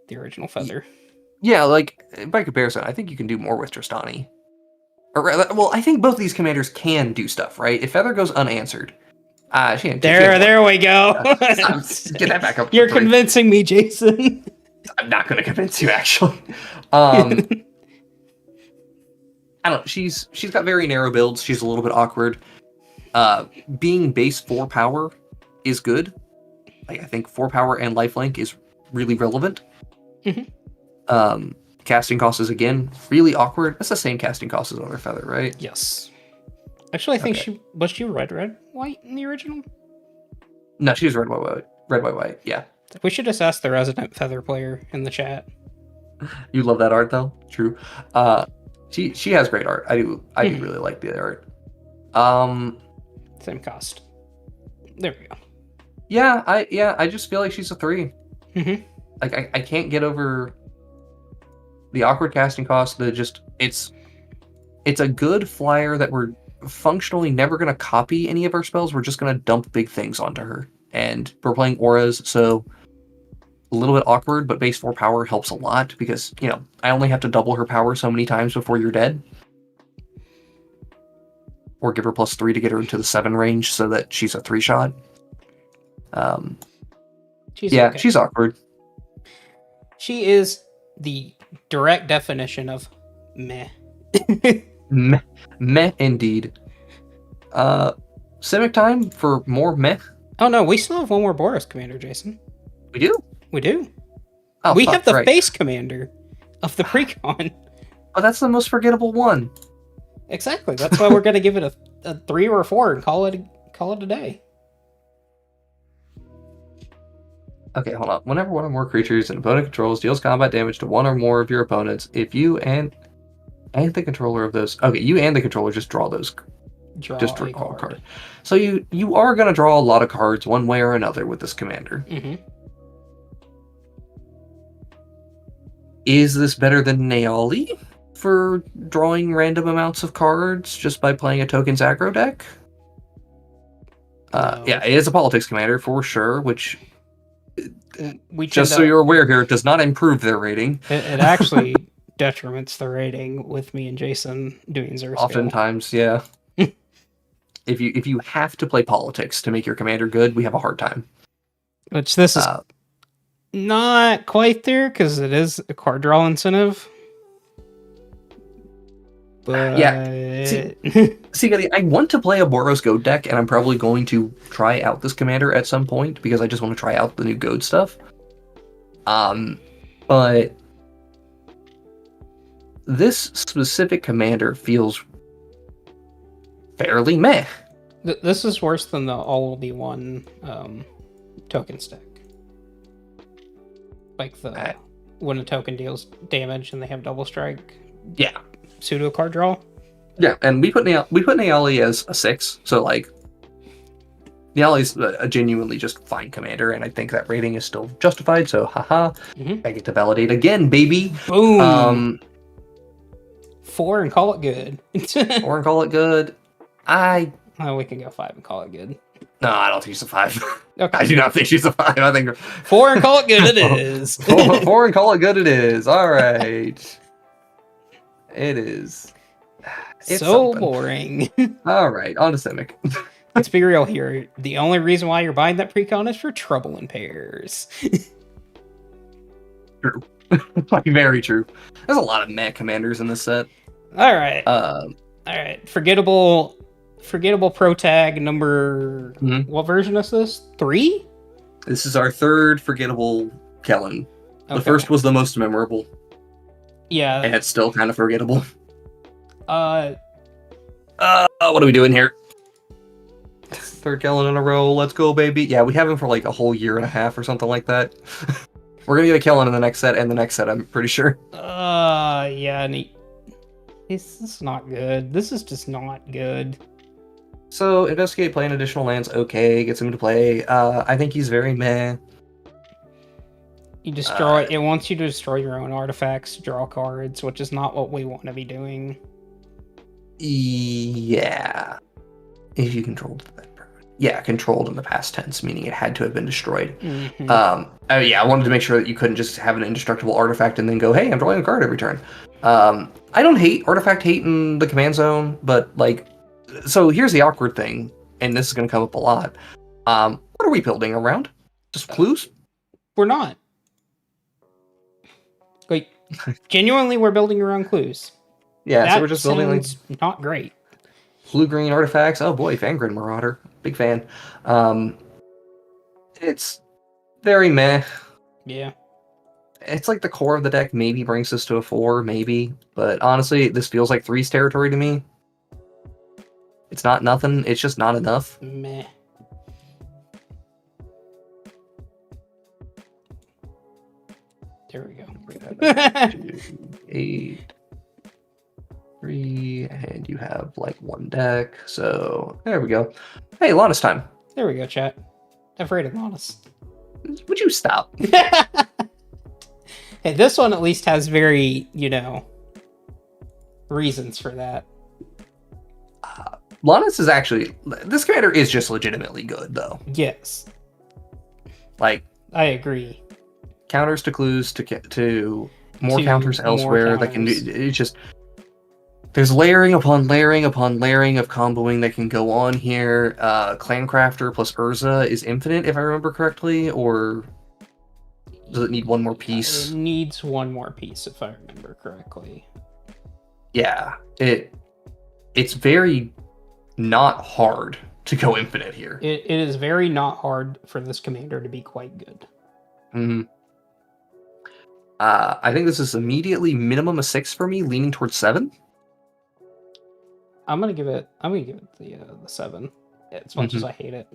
the original Feather. Yeah, like by comparison, I think you can do more with Tristani. Or rather, well, I think both of these commanders can do stuff, right? If Feather goes unanswered, there we go. Get that back up. You're convincing me, Jason. I'm not going to convince you, actually. I don't know. She's got very narrow builds. She's a little bit awkward. Being base 4 power is good. Like I think 4 power and lifelink is really relevant. Casting cost is again really awkward. That's the same casting cost as other Feather, right? Yes. Actually, I think she red, white in the original. No, she was red, white. Yeah. We should just ask the resident Feather player in the chat. You love that art though. True. She has great art. I do really like the art. Same cost. There we go. Yeah, I just feel like she's a 3. Mm-hmm. Like I can't get over the awkward casting cost. It's a good flyer that we're functionally never going to copy any of our spells. We're just going to dump big things onto her, and we're playing auras, so a little bit awkward. But base 4 power helps a lot because I only have to double her power so many times before you're dead, or give her +3 to get her into the 7 range so that she's a 3-shot. She's awkward. She is the direct definition of meh. Meh indeed. Simic time for more meh. Oh no, we still have one more Boros commander, Jason. We do? We do. Oh, we have the face commander of the precon. Oh, that's the most forgettable one. Exactly. That's why we're gonna give it a 3 or a 4 and call it a day. Okay, hold on. Whenever one or more creatures an opponent controls deals combat damage to one or more of your opponents, if you and the controller of those... Okay, you and the controller just draw those. Draw a card. So you are going to draw a lot of cards one way or another with this commander. Mm-hmm. Is this better than Naali for drawing random amounts of cards just by playing a tokens aggro deck? No. Yeah, it is a politics commander for sure, which... so you're aware here, it does not improve their rating. It actually detriments the rating with me and Jason doing Zur Scale. Oftentimes, yeah. If you have to play politics to make your commander good, we have a hard time. Which this is not quite there, because it is a card draw incentive. But... Yeah. See, I want to play a Boros Goad deck, and I'm probably going to try out this commander at some point, because I just want to try out the new Goad stuff. But this specific commander feels fairly meh. This is worse than the all-will-be-one token stack. Like when a token deals damage and they have double strike. Yeah. Pseudo card draw. Yeah, and we put Naali as a 6, so like Naali's a genuinely just fine commander, and I think that rating is still justified. So haha, I get to validate again, baby. Boom. 4 and call it good. 4 and call it good. We can go 5 and call it good. No, I don't think she's a 5. Okay. I do not think she's a 5. I think 4 and call it good. It is. 4 and call it good. It is. All right. It is. It's so something. boring. All right, on to Simic. Let's be real here. The only reason why you're buying that precon is for trouble in pairs. True. Like, very true. There's a lot of mech commanders in this set. All right. All right. Forgettable pro tag number. Mhm. What version is this? 3? This is our third forgettable Kellen. The Okay. first was the most memorable, Yeah. and it's still kind of forgettable. Uh. What are we doing here? Third Kellen in a row. Let's go, baby. Yeah, we have him for like a whole year and a half or something like that. We're gonna get a Kellen in the next set, and the next set, I'm pretty sure. Yeah. And this is not good. This is just not good. So, investigate, play an additional lands. Okay, gets him to play. I think he's very meh. You destroy. It wants you to destroy your own artifacts, draw cards, which is not what we want to be doing. Yeah. If you controlled that. Yeah, controlled in the past tense, meaning it had to have been destroyed. Mm-hmm. Yeah, I wanted to make sure that you couldn't just have an indestructible artifact and then go, hey, I'm drawing a card every turn. I don't hate artifact hate in the command zone, but like, so here's the awkward thing, and this is going to come up a lot. What are we building around? Just clues? We're not. Like, genuinely, we're building around clues. Yeah, that so we're just building like sounds not great. blue-green artifacts. Oh boy, Fangren Marauder. Big fan. It's very meh. Yeah. It's like the core of the deck maybe brings us to a 4, maybe. But honestly, this feels like 3's territory to me. It's not nothing. It's just not enough. Meh. There we go. 2, 8, 3, and you have like 1 deck. So there we go. Hey, Lannis time. There we go, chat. I've rated Lannis. Would you stop? Hey, this one at least has very, reasons for that. Lannis is actually, this commander is just legitimately good though. Yes. Like, I agree. counters to clues to more To counters more elsewhere that can do, counters. it's just there's layering upon layering upon layering of comboing that can go on here. Clancrafter plus Urza is infinite if I remember correctly, or does it need one more piece? It needs one more piece if I remember correctly. Yeah, it's very not hard to go infinite here. It is very not hard for this commander to be quite good. Mm-hmm. I think this is immediately minimum a 6 for me, leaning towards 7. I'm gonna give it the 7, as much as I hate it.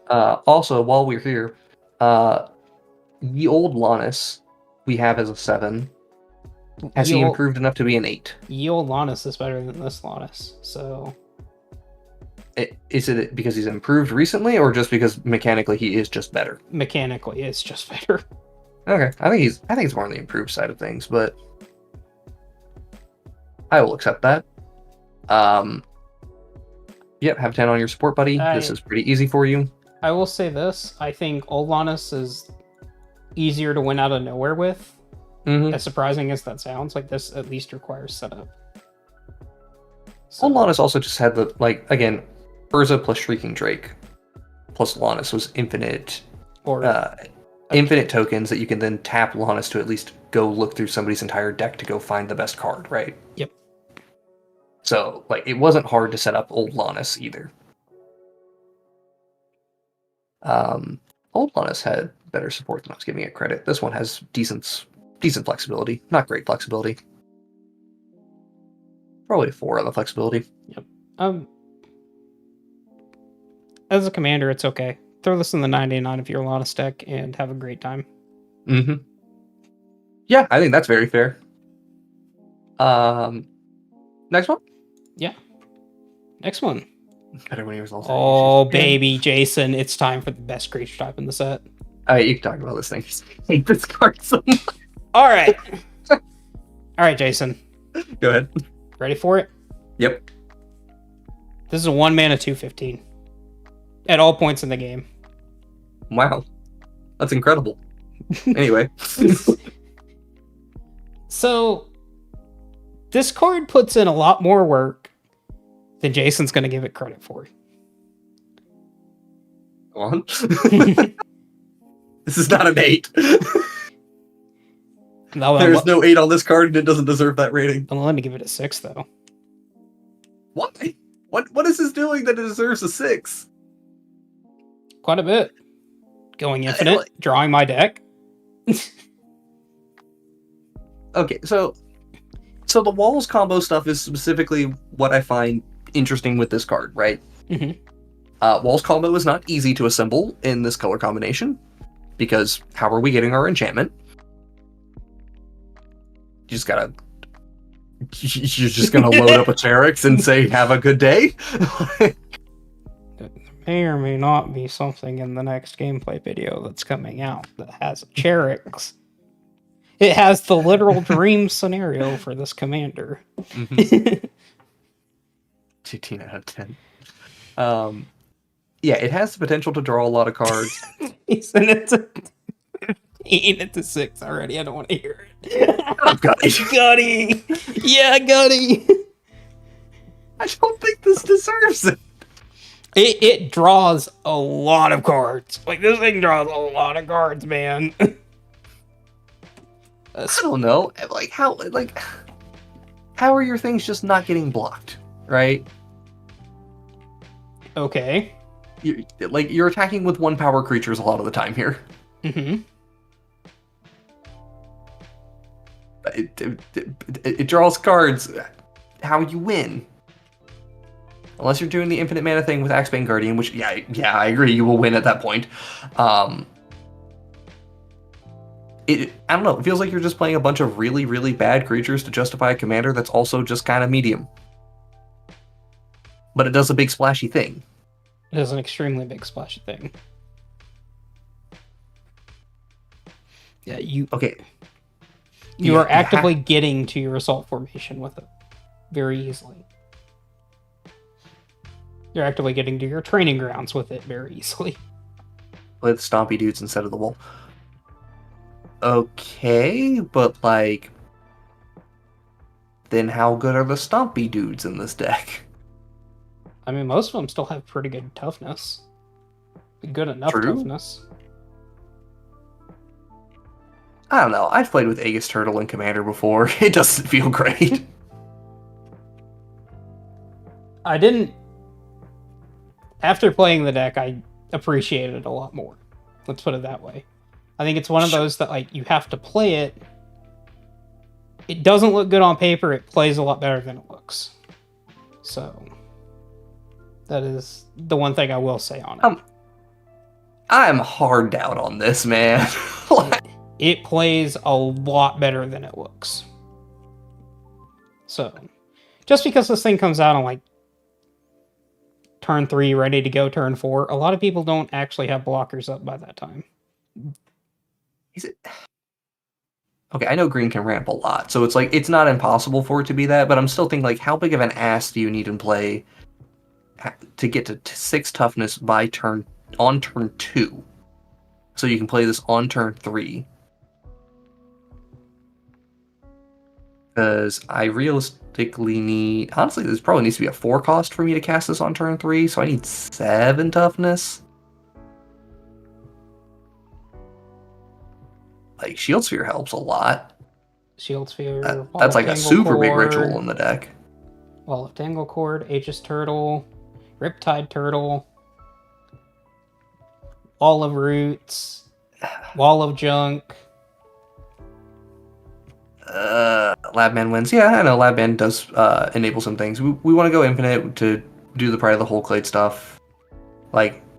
Also, while we're here, the old Lannis we have as a 7. Has he improved enough to be an 8? Ye old Lannis is better than this Lannis, so... Is it because he's improved recently, or just because mechanically he is just better? Mechanically, it's just better. Okay, I think it's more on the improved side of things, but I will accept that. Yep, have 10 on your support, buddy. This is pretty easy for you. I will say this: I think old Lannis is easier to win out of nowhere with. As surprising as that sounds, like this at least requires setup. So, old Lannis also just had the, like, again, Urza plus Shrieking Drake plus Lannis was infinite, or infinite tokens that you can then tap Lannis to at least go look through somebody's entire deck to go find the best card, right? Yep. So, like, it wasn't hard to set up old Lannis either. Old Lannis had better support than I was giving it credit. This one has decent flexibility, not great flexibility. Probably a 4 on the flexibility. Yep. As a commander, it's okay. Throw this in the 99 of your Lannis deck and have a great time. Yeah, I think that's very fair. Next one? Yeah. Next one. Better when he was also. Oh, baby, Jason, it's time for the best creature type in the set. Alright, you can talk about this thing. I hate this card so much. All right. All right, Jason. Go ahead. Ready for it? Yep. This is a 1 mana 2/15. At all points in the game. Wow. That's incredible. Anyway. So, this card puts in a lot more work than Jason's going to give it credit for. Go on. This is not an 8. No, There's no 8 on this card, and it doesn't deserve that rating. I'm going to give it a 6, though. Why? What is this doing that it deserves a 6? Quite a bit. Going infinite, drawing my deck. Okay, so the walls combo stuff is specifically what I find interesting with this card, right? Mm-hmm. Walls combo is not easy to assemble in this color combination, because how are we getting our enchantment? You're just gonna load up a Cherax and say, have a good day? There may or may not be something in the next gameplay video that's coming out that has a Cherax. It has the literal dream scenario for this commander. Mm-hmm. 15 out of 10. Yeah, it has the potential to draw a lot of cards. He's in it to 15 into 6 already. I don't want to hear it. Oh, Gutty. Gutty! Yeah, Gutty! I don't think this deserves it. It draws a lot of cards. Like, this thing draws a lot of cards, man. I don't know. How are your things just not getting blocked, right? Okay. You're attacking with 1 power creatures a lot of the time here. Mm-hmm. It draws cards. How you win? Unless you're doing the infinite mana thing with Axebane Guardian, which yeah, I agree, you will win at that point. I don't know. It feels like you're just playing a bunch of really, really bad creatures to justify a commander that's also just kind of medium. But it does a big splashy thing. It is an extremely big splashy thing. Yeah, Okay. You are actively getting to your assault formation with it very easily. You're actively getting to your training grounds with it very easily. With stompy dudes instead of the wall. Okay, but then how good are the stompy dudes in this deck? I mean, most of them still have pretty good toughness. Good enough toughness. I don't know. I've played with Aegis Turtle and Commander before. It doesn't feel great. I didn't... After playing the deck, I appreciated it a lot more. Let's put it that way. I think it's one of those that, you have to play it. It doesn't look good on paper. It plays a lot better than it looks. So, that is the one thing I will say on it. I'm hard down on this, man. It plays a lot better than it looks. So, just because this thing comes out on, turn 3, ready to go turn 4, a lot of people don't actually have blockers up by that time. Is it? Okay, I know green can ramp a lot, so it's not impossible for it to be that, but I'm still thinking, how big of an ass do you need in play to get to 6 toughness on turn 2? So you can play this on turn 3. Because I realistically need... Honestly, this probably needs to be a 4 cost for me to cast this on turn 3, so I need 7 toughness. Shield Sphere helps a lot. Shield Sphere. That's a super big ritual in the deck. Wall of Tanglecord, Aegis Turtle, Riptide Turtle, Wall of Roots, Wall of Junk. Labman wins. Yeah, I know Labman does enable some things. We want to go infinite to do the Pride of the Whole Clade stuff.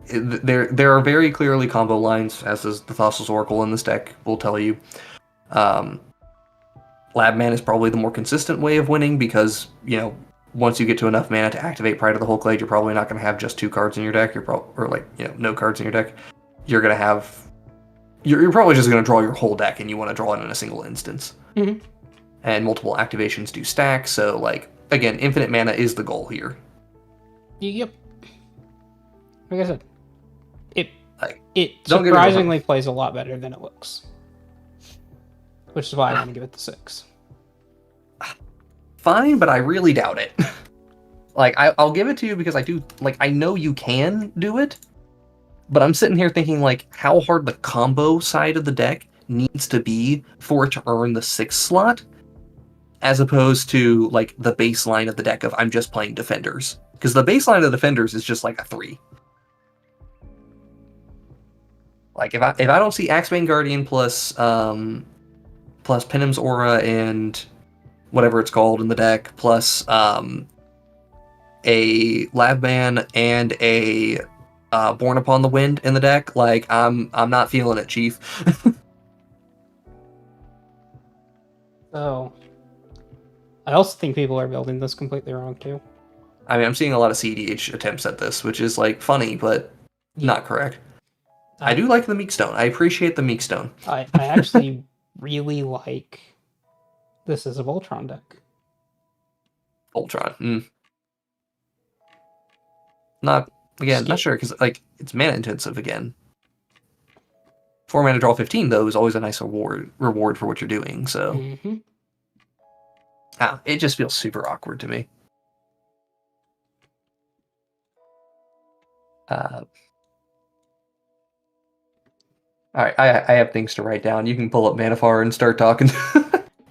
There are very clearly combo lines, as is the Thassa's Oracle in this deck will tell you. Labman is probably the more consistent way of winning because, once you get to enough mana to activate Pride of the Whole Clade, you're probably not going to have just 2 cards in your deck. No cards in your deck. You're going to have... You're probably just going to draw your whole deck, and you want to draw it in a single instance. Mm-hmm. And multiple activations do stack, so, again, infinite mana is the goal here. Yep. Like I said, Like, it don't get me wrong. surprisingly plays a lot better than it looks. Which is why I'm going to give it the 6. Fine, but I really doubt it. Like, I'll give it to you because I do, like, I know you can do it, but I'm sitting here thinking, like, how hard the combo side of the deck needs to be for it to earn the 6th slot, as opposed to, like, the baseline of the deck of I'm just playing Defenders. Because the baseline of Defenders is just, like, a 3. Like, if I don't see Axebane Guardian plus Penim's Aura and whatever it's called in the deck, plus a Labman and a Born Upon the Wind in the deck, like, I'm not feeling it, Chief. So, I also think people are building this completely wrong too. I mean, I'm seeing a lot of CDH attempts at this, which is, like, funny, but not correct. I do like the Meekstone. I appreciate the Meekstone. I actually really like this as a Voltron deck. Voltron. Not sure, because, like, it's mana intensive again. 4 mana draw 15, though, is always a nice reward for what you're doing, so. Mm-hmm. It just feels super awkward to me. Alright, I have things to write down. You can pull up Manafar and start talking.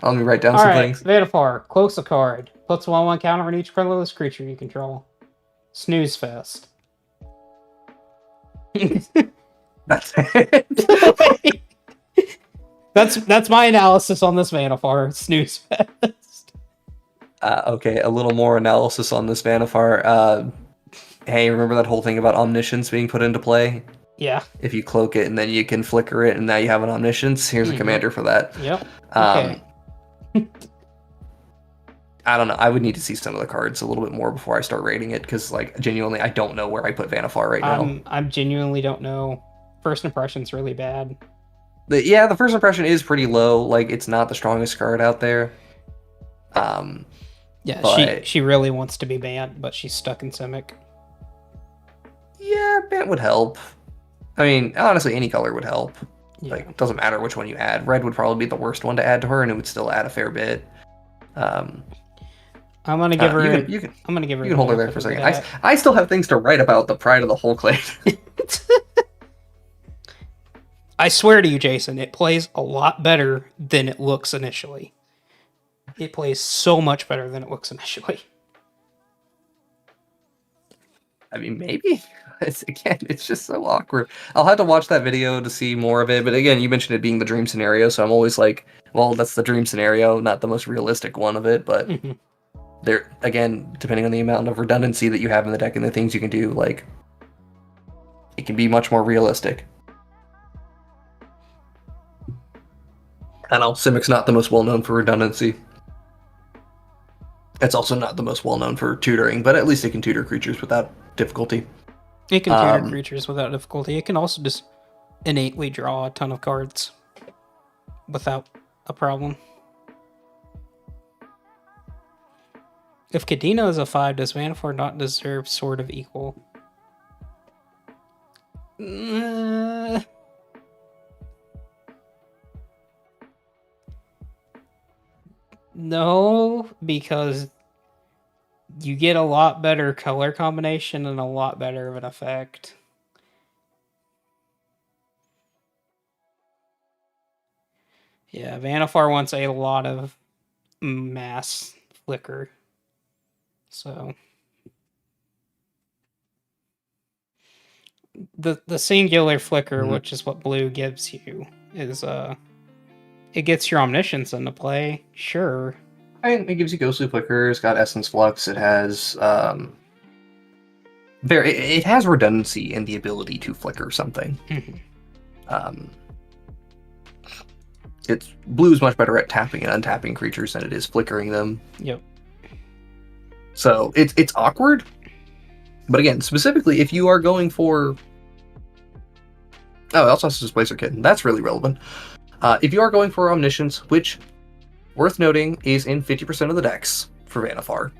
Let me write down some things. Manafar, close a card. Puts 1/1 counter on each colorless creature you control. Snooze fest. That's it. That's my analysis on this Manafar. Snooze fest. Okay, a little more analysis on this Manafar. Hey, remember that whole thing about Omniscience being put into play? Yeah. If you cloak it and then you can flicker it and now you have an Omniscience, here's a commander for that. Yep. Okay. I don't know. I would need to see some of the cards a little bit more before I start rating it, because, like, genuinely, I don't know where I put Vanifar right now. I genuinely don't know. First impression's really bad. The first impression is pretty low. Like, it's not the strongest card out there. Yeah, but she really wants to be banned, but she's stuck in Simic. Yeah, ban would help. I mean, honestly, any color would help. Yeah. Like, it doesn't matter which one you add. Red would probably be the worst one to add to her, and it would still add a fair bit. I'm gonna give her. I'm gonna give her. You can hold her there for a second. I still have things to write about the Pride of the Whole Clade. I swear to you, Jason, it plays a lot better than it looks initially. It plays so much better than it looks initially. I mean, maybe. It's just so awkward. I'll have to watch that video to see more of it. But again, you mentioned it being the dream scenario, so I'm always like, well, that's the dream scenario, not the most realistic one of it. But there, again, depending on the amount of redundancy that you have in the deck and the things you can do, like, it can be much more realistic. I know Simic's not the most well known for redundancy. It's also not the most well known for tutoring, but at least it can tutor creatures without difficulty. It can tutor creatures without difficulty. It can also just innately draw a ton of cards without a problem. If Kadena is a 5, does Manafort not deserve Sword of Equal? No, because you get a lot better color combination and a lot better of an effect. Yeah, Vanifar wants a lot of mass flicker. So the singular flicker, which is what blue gives you, is it gets your Omniscience into play, sure. And it gives you Ghostly Flicker, it's got Essence Flux, it has it has redundancy in the ability to flicker something. It's blue's much better at tapping and untapping creatures than it is flickering them. Yep. So it's awkward. But again, specifically if you are going for it also has Displacer Kitten. That's really relevant. If you are going for Omniscience, which, worth noting, is in 50% of the decks for Vanifar.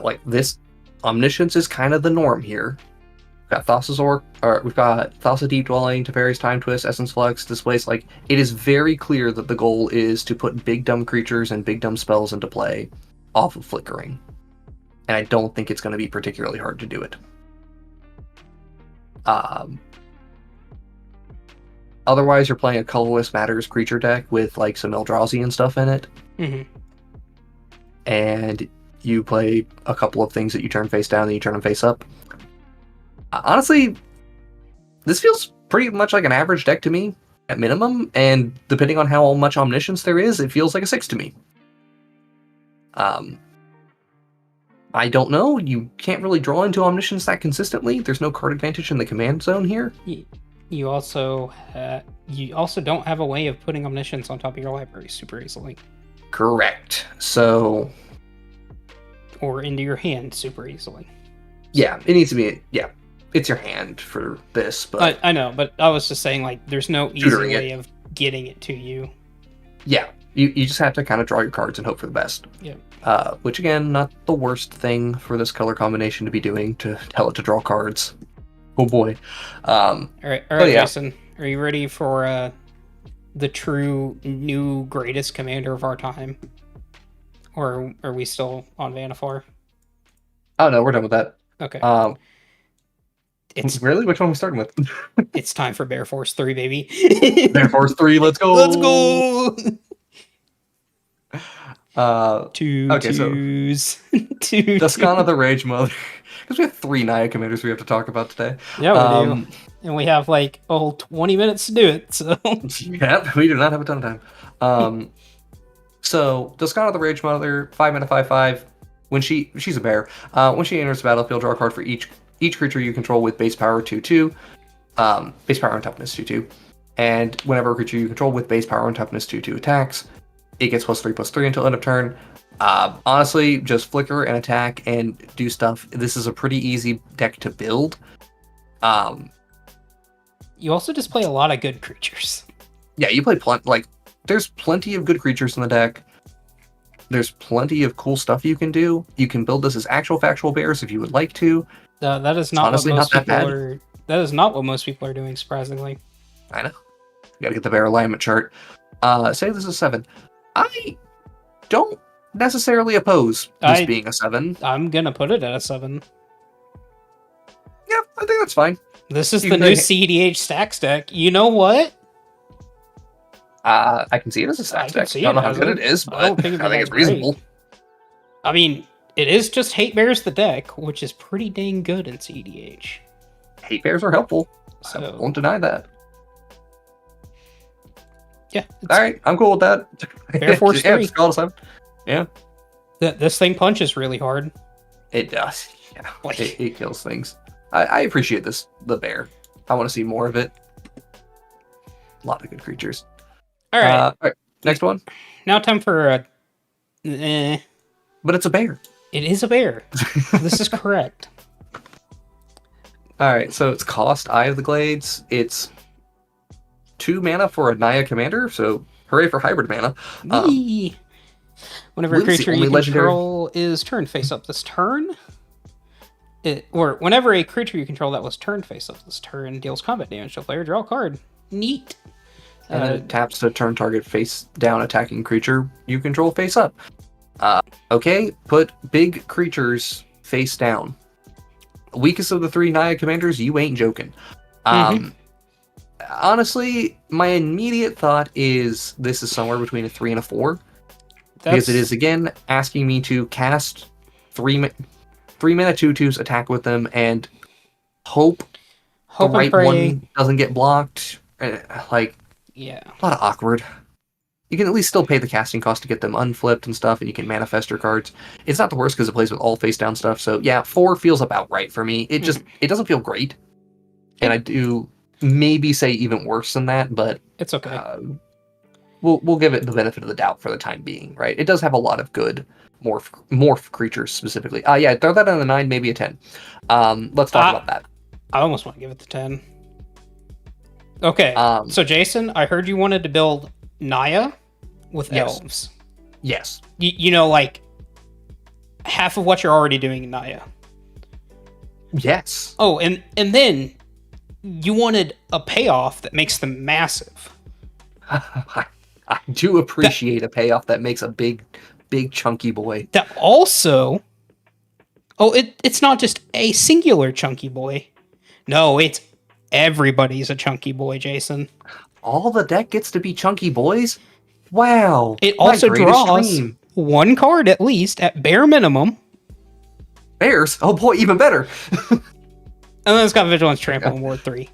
Like, this Omniscience is kind of the norm here. got Thassa's or we've got Thassa Deep Dwelling, Teferi's Time Twist, Essence Flux, Displace. Like, it is very clear that the goal is to put big dumb creatures and big dumb spells into play off of flickering. And I don't think it's going to be particularly hard to do it. Otherwise, you're playing a Colorless Matters creature deck with like some Eldrazi and stuff in it. Mm-hmm. And you play a couple of things that you turn face down and you turn them face up. Honestly, this feels pretty much like an average deck to me, at minimum, and depending on how much Omniscience there is, it feels like a 6 to me. I don't know, you can't really draw into Omniscience that consistently. There's no card advantage in the command zone here. You also don't have a way of putting Omniscience on top of your library super easily. Correct. So... or into your hand super easily. Yeah, it needs to be... yeah, it's your hand for this, but... I know, but I was just saying, like, there's no easy way of getting it to you. Yeah, you just have to kind of draw your cards and hope for the best. Yeah. Which, again, not the worst thing for this color combination to be doing, to tell it to draw cards. Oh boy. All right, yeah. Jason, are you ready for the true new greatest commander of our time? Or are we still on Vannifar? Oh no, we're done with that. Okay. It's really, which one are we starting with? It's time for Bear Force 3, baby. Bear Force 3, let's go! Let's go! Okay, twos. Duskana the Rage Mother. Because we have 3 Naya commanders we have to talk about today. Yeah, we do. And we have like 20 minutes to do it. So yeah, we do not have a ton of time. So Duskana the Rage Mother, 5-mana 5/5. When she's a bear. When she enters the battlefield, draw a card for each creature you control with base power 2/2. Base power and toughness 2/2. And whenever a creature you control with base power and toughness 2/2 attacks, it gets +3/+3 until end of turn. Honestly, just flicker and attack and do stuff. This is a pretty easy deck to build. You also just play a lot of good creatures. Yeah, you play there's plenty of good creatures in the deck. There's plenty of cool stuff you can do. You can build this as actual factual bears if you would like to. That is not honestly what most not that people bad. are. That is not what most people are doing. Surprisingly, I know. You gotta get the bear alignment chart. Say this is 7. I don't necessarily oppose this being a 7. I'm gonna put it at a 7. Yeah, I think that's fine. This is the new CEDH stacks deck. You know what? I can see it as a stacks deck. I don't know how good it is, but I think it's reasonable. I mean, it is just Hate Bears the deck, which is pretty dang good in CEDH. Hate Bears are helpful. So, I won't deny that. Yeah. All right, I'm cool with that. Bear Force 3. Just call it a 7. Yeah. This thing punches really hard. It does. Yeah. It kills things. I appreciate the bear. I want to see more of it. A lot of good creatures. All right. All right. Next one. Now time for But it's a bear. It is a bear. This is correct. All right. So it's cost Eye of the Glades. It's 2 mana for a Naya commander. So hooray for hybrid mana. Whenever a creature you control is turned face up this turn, or whenever a creature you control that was turned face up this turn deals combat damage to a player, draw a card. Neat. And then it taps to turn target face down attacking creature you control face up. Okay, put big creatures face down. Weakest of the 3 Naya commanders, you ain't joking. Honestly, my immediate thought is this is somewhere between a 3 and a 4. Because it is, again, asking me to cast 3 mana 2/2s, attack with them, and hope the right one doesn't get blocked. Yeah. A lot of awkward. You can at least still pay the casting cost to get them unflipped and stuff, and you can manifest your cards. It's not the worst because it plays with all face down stuff. So yeah, 4 feels about right for me. It doesn't feel great, and I do maybe say even worse than that, but it's okay. We'll give it the benefit of the doubt for the time being, right? It does have a lot of good morph creatures specifically. Yeah, throw that on a 9, maybe a 10. Let's talk about that. I almost want to give it the 10. Okay, so Jason, I heard you wanted to build Naya with elves. Yes. You know, like half of what you're already doing in Naya. Yes. Oh, and then you wanted a payoff that makes them massive. I do appreciate a payoff that makes a big chunky boy. That also... Oh, it's not just a singular chunky boy. No, it's everybody's a chunky boy, Jason. All the deck gets to be chunky boys? Wow. It my also greatest draws dream. one card at least, at bare minimum. Bears? Oh boy, even better. And then it's got Vigilance, Trample, and Ward 3.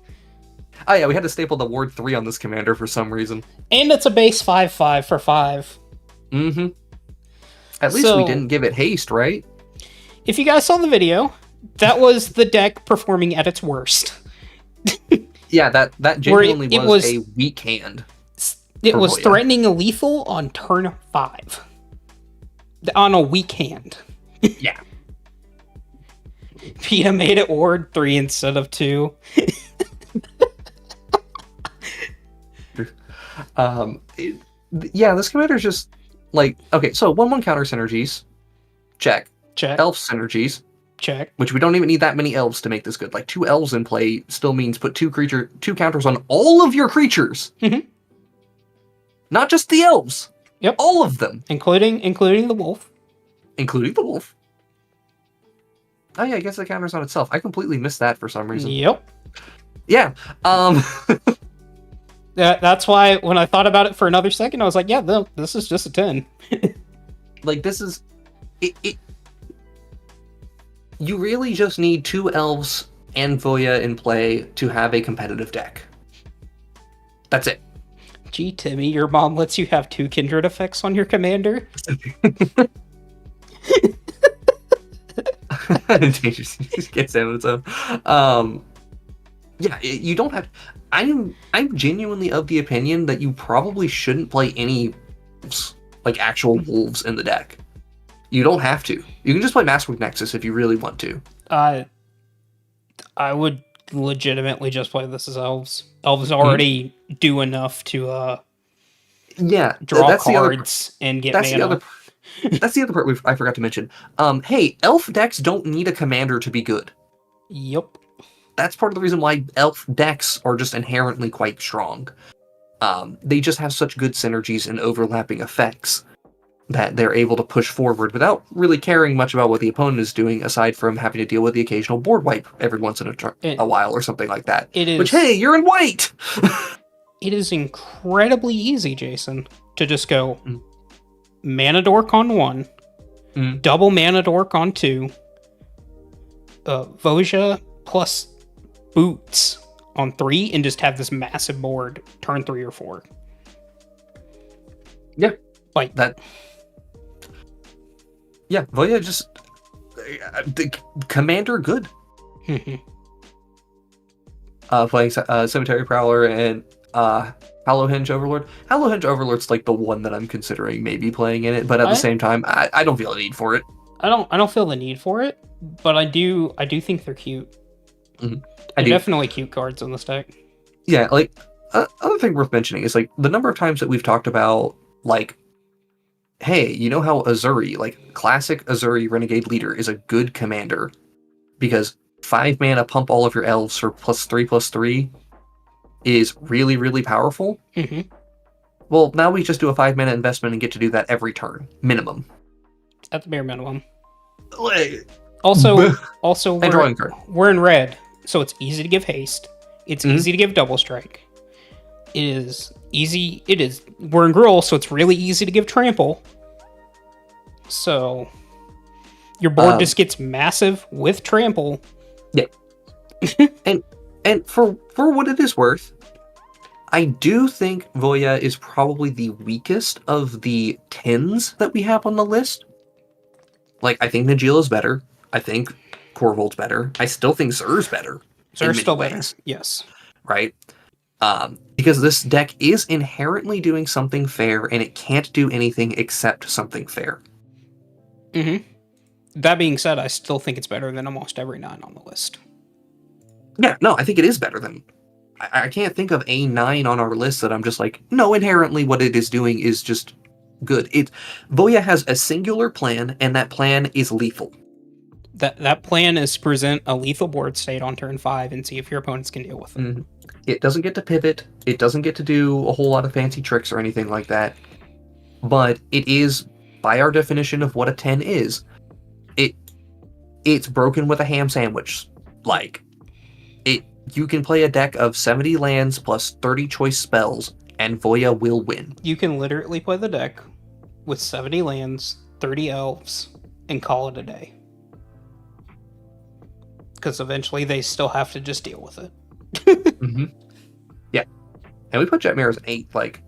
Oh yeah, we had to staple the Ward 3 on this commander for some reason. And it's a base 5/5 for 5. Mm-hmm. At least we didn't give it haste, right? If you guys saw the video, that was the deck performing at its worst. Yeah, that genuinely was a weak hand. It was Voya. threatening a lethal on turn 5. On a weak hand. Yeah. PETA made it Ward 3 instead of 2. Yeah, this commander's just like, okay, so 1/1 counter synergies. Check. Elf synergies. Check. Which we don't even need that many elves to make this good. Like 2 elves in play still means put 2 counters on all of your creatures. Mm-hmm. Not just the elves. Yep. All of them. Including the wolf. Including the wolf. Oh yeah, I guess the counter's on itself. I completely missed that for some reason. Yep. Yeah. That's why when I thought about it for another second, I was like, yeah, this is just a 10. Like, this is... It you really just need 2 elves and Voya in play to have a competitive deck. That's it. Gee, Timmy, your mom lets you have 2 kindred effects on your commander? Just gets in its own. Yeah, you don't have... I'm genuinely of the opinion that you probably shouldn't play any like actual wolves in the deck. You don't have to. You can just play Masterwork Nexus if you really want to. I would legitimately just play this as elves. Elves already do enough to draw cards and get mana. That's the other part I forgot to mention. Hey, elf decks don't need a commander to be good. Yep. That's part of the reason why elf decks are just inherently quite strong. They just have such good synergies and overlapping effects that they're able to push forward without really caring much about what the opponent is doing, aside from having to deal with the occasional board wipe every once in a while or something like that. Which, hey, you're in white! It is incredibly easy, Jason, to just go Mana Dork on 1, double Mana Dork on 2, Voja plus Boots on 3, and just have this massive board turn 3 or 4. Yeah. Like that. Yeah, Voya just... the commander good. Playing Cemetery Prowler and Hallow Henge Overlord. Hallow Henge Overlord's like the one that I'm considering maybe playing in it, but at the same time, I don't feel a need for it. I don't feel the need for it, but I do think they're cute. They're definitely cute cards in this deck. Yeah, like other thing worth mentioning is like the number of times that we've talked about like, hey, you know how Azuri, like classic Azuri Renegade Leader, is a good commander because 5 mana pump all of your elves for +3/+3 is really, really powerful. Well, now we just do a 5 mana investment and get to do that every turn, minimum. At the bare minimum. Also, we're in red, so it's easy to give haste. It's easy to give double strike. It is easy. We're in Gruul, so it's really easy to give trample. So your board just gets massive with trample. Yeah. and for what it is worth, I do think Voya is probably the weakest of the 10s that we have on the list. Like, I think Najeela's better. I think Korvold's better. I still think Zur's better. Zur's still better. Yes. Right? Because this deck is inherently doing something fair, and it can't do anything except something fair. That being said, I still think it's better than almost every 9 on the list. Yeah, no, I think it is better than... I can't think of a 9 on our list that I'm just like, no, inherently what it is doing is just good. Voya has a singular plan, and that plan is lethal. That plan is to present a lethal board state on turn 5 and see if your opponents can deal with it. Mhm. It doesn't get to pivot. It doesn't get to do a whole lot of fancy tricks or anything like that. But it is, by our definition of what a 10 is, it's broken with a ham sandwich. Like, you can play a deck of 70 lands plus 30 choice spells, and Voya will win. You can literally play the deck with 70 lands, 30 elves, and call it a day. Because eventually they still have to just deal with it. Mm-hmm. Yeah. And we put Jetmir as an 8, like,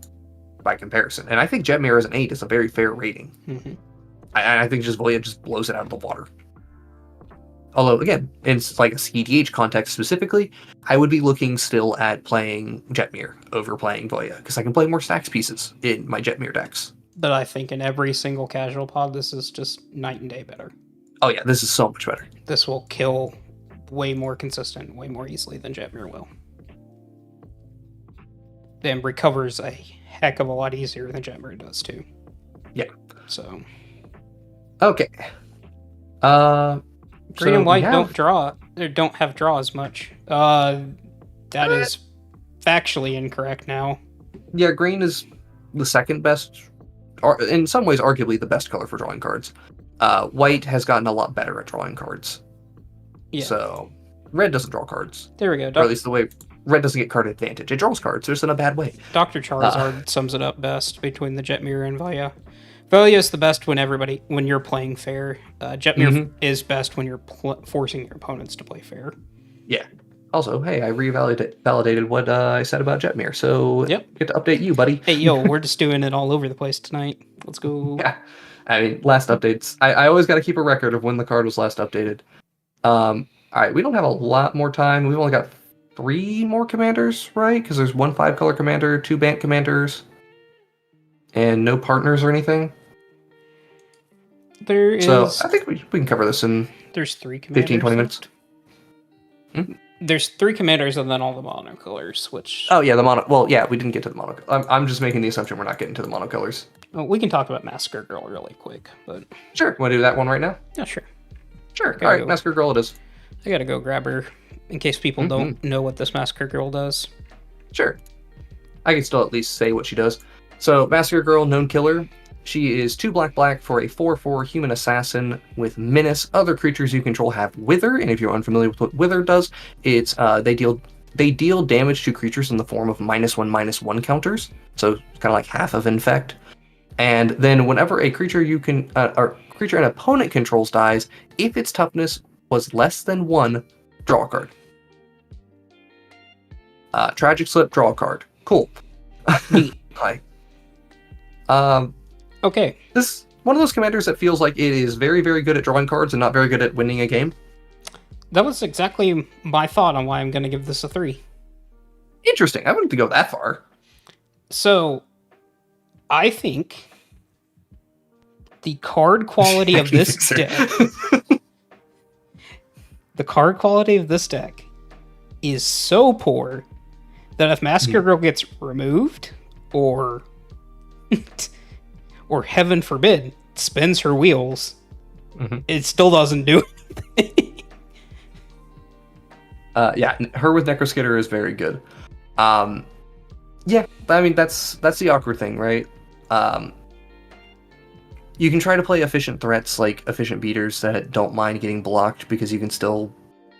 by comparison. And I think Jetmir as an 8 is a very fair rating. Mm-hmm. I think just Voya just blows it out of the water. Although, again, in like a CDH context specifically, I would be looking still at playing Jetmir over playing Voya, because I can play more stacks pieces in my Jetmir decks. But I think in every single casual pod, this is just night and day better. Oh yeah, this is so much better. This will kill way more consistent, way more easily than Jetmir will. And recovers a heck of a lot easier than Jetmir does too. Yeah. So. Okay. Green and white don't have draw as much. That is factually incorrect now. Yeah, green is the second best, or in some ways arguably the best color for drawing cards. White has gotten a lot better at drawing cards. Yeah. So red doesn't draw cards. There we go. Or at least the way red doesn't get card advantage. It draws cards, just in a bad way. Dr. Charizard sums it up best between the Jetmir and Voya. Voya is the best when you're playing fair. Jetmir is best when you're forcing your opponents to play fair. Yeah. Also, hey, I validated what I said about Jetmir, so Yep. get to update you, buddy. Hey, yo, we're just doing it all over the place tonight. Let's go. Yeah. I mean, last updates. I always got to keep a record of when the card was last updated. All right, we don't have a lot more time. We've only got 3 more commanders, right? Because there's 1 5-color commander, 2 Bant commanders, and no partners or anything. So I think we can cover this in there's 3 commanders 15-20 minutes. There's 3 commanders and then all the monocolors, which... Oh, yeah, the mono... Well, yeah, we didn't get to the mono... I'm just making the assumption we're not getting to the monocolors. Well, we can talk about Massacre Girl really quick, but... Sure. Want to do that one right now? Yeah, sure. Sure. All right, Massacre Girl it is. I gotta go grab her, in case people don't know what this Massacre Girl does. Sure. I can still at least say what she does. So, Massacre Girl, known killer. She is 2 black for a 4/4 human assassin with menace. Other creatures you control have Wither, and if you're unfamiliar with what Wither does, it's they deal damage to creatures in the form of -1/-1 counters. So kind of like half of Infect. And then whenever a creature creature an opponent controls dies, if its toughness was less than 1, draw a card. Tragic Slip, draw a card. Cool. Hi. Okay. This one of those commanders that feels like it is very, very good at drawing cards and not very good at winning a game. That was exactly my thought on why I'm going to give this a 3. Interesting. I wouldn't go that far. So, I think the card quality of this deck... the card quality of this deck is so poor that if Massacre Girl gets removed, or heaven forbid, spins her wheels, it still doesn't do anything. Yeah, her with Necroskitter is very good. Yeah, I mean, that's the awkward thing, right? You can try to play efficient threats like efficient beaters that don't mind getting blocked because you can still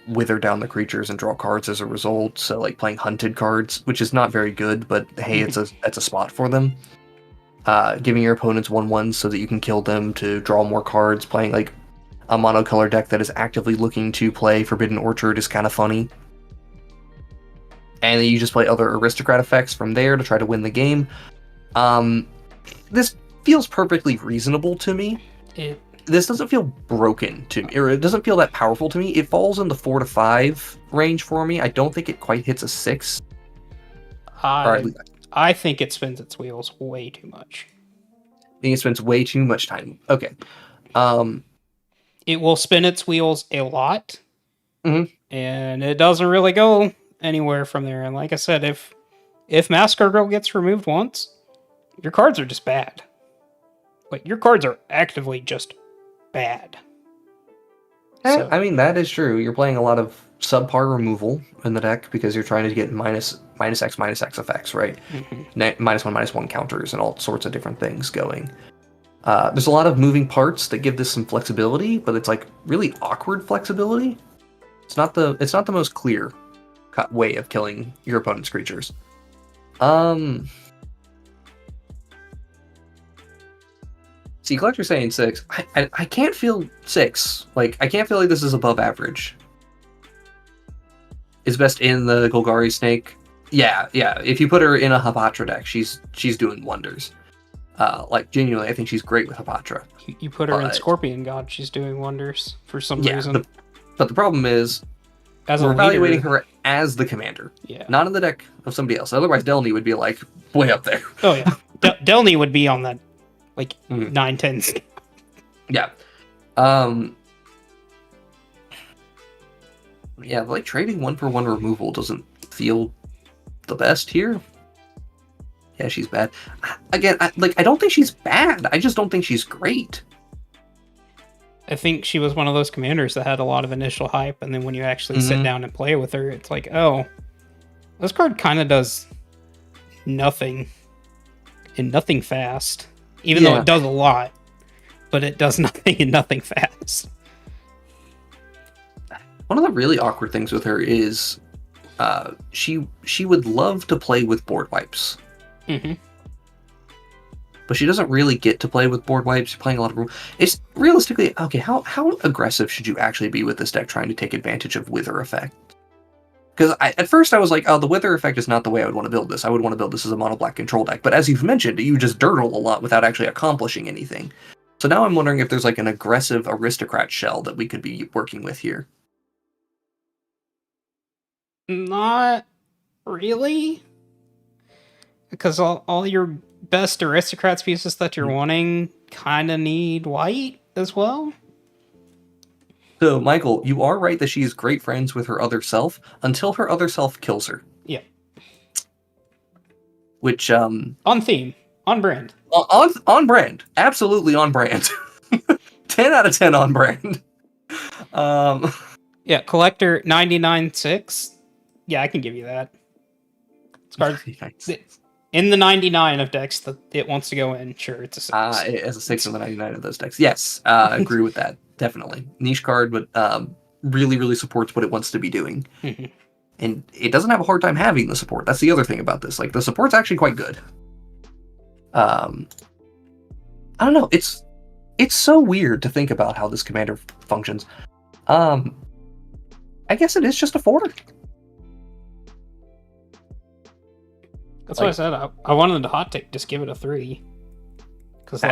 wither down the creatures and draw cards as a result. So like playing hunted cards, which is not very good, but hey, it's a spot for them. Giving your opponents 1/1 so that you can kill them to draw more cards. Playing like a monocolor deck that is actively looking to play Forbidden Orchard is kind of funny. And then you just play other aristocrat effects from there to try to win the game. This feels perfectly reasonable to me. This doesn't feel broken to me, or it doesn't feel that powerful to me. It falls in the 4 to 5 range for me. I don't think it quite hits a 6. I think it spins its wheels way too much. I think it spends way too much time. Okay. It will spin its wheels a lot, and it doesn't really go anywhere from there. And like I said, if Massacre Girl gets removed once, your cards are just bad. Like, your cards are actively just bad. So I mean, that is true. You're playing a lot of subpar removal in the deck because you're trying to get minus X effects, right? mhm. -1/-1 counters and all sorts of different things going. There's a lot of moving parts that give this some flexibility, but it's like really awkward flexibility. It's not the most clear way of killing your opponent's creatures. See, Collector's saying 6. I can't feel 6. Like, I can't feel like this is above average. Is best in the Golgari Snake. Yeah. If you put her in a Hapatra deck, she's doing wonders. Like, genuinely, I think she's great with Hapatra. You put her in Scorpion God, she's doing wonders for some reason. But the problem is, As we're a evaluating leader, her as the commander. Yeah. Not in the deck of somebody else. Otherwise, Delny would be, like, way up there. Oh, yeah. Delny would be on that, like, 9/10. Yeah. Yeah, like, trading 1-for-1 removal doesn't feel the best here. Yeah, she's bad. Again, I don't think she's bad. I just don't think she's great. I think she was one of those commanders that had a lot of initial hype, and then when you actually sit down and play with her, it's like, oh, this card kind of does nothing, and nothing fast. Even though it does a lot, but it does nothing and nothing fast. One of the really awkward things with her is she would love to play with board wipes. Mm-hmm. But she doesn't really get to play with board wipes. You're playing a lot of... It's realistically... Okay, how aggressive should you actually be with this deck trying to take advantage of Wither Effect? Because at first I was like, oh, the Wither Effect is not the way I would want to build this. I would want to build this as a mono-black control deck. But as you've mentioned, you just dirtle a lot without actually accomplishing anything. So now I'm wondering if there's like an aggressive aristocrat shell that we could be working with here. Not really. Because all your best aristocrats pieces that you're wanting kind of need white as well. So, Michael, you are right that she is great friends with her other self until her other self kills her. Yeah. Which, on theme. On brand. On brand. Absolutely on brand. 10 out of 10 on brand. Yeah, Collector 99.6. Yeah, I can give you that. It's card. In the 99 of decks that it wants to go in, sure, it's a 6. As a 6 in the 99 of those decks. Yes, I agree with that. Definitely. Niche card, but really, really supports what it wants to be doing. Mm-hmm. And it doesn't have a hard time having the support. That's the other thing about this. Like, the support's actually quite good. I don't know. It's so weird to think about how this commander functions. I guess it is just a 4. That's why I said I wanted to hot take, just give it a 3. Because,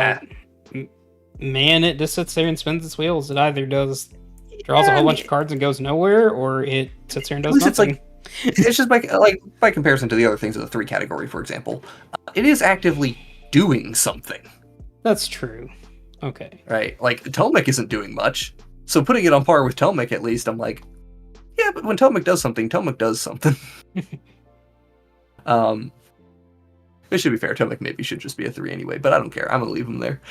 man, it just sits there and spins its wheels. It either draws a whole bunch of cards and goes nowhere, or it sits there and does nothing. It's just by comparison to the other things in the 3 category, for example. It is actively doing something. That's true. Okay. Right? Like, Tomek isn't doing much. So putting it on par with Tomek, at least, I'm like, yeah, but when Tomek does something, Tomek does something. It should be fair. Tomek maybe should just be a 3 anyway, but I don't care. I'm going to leave him there.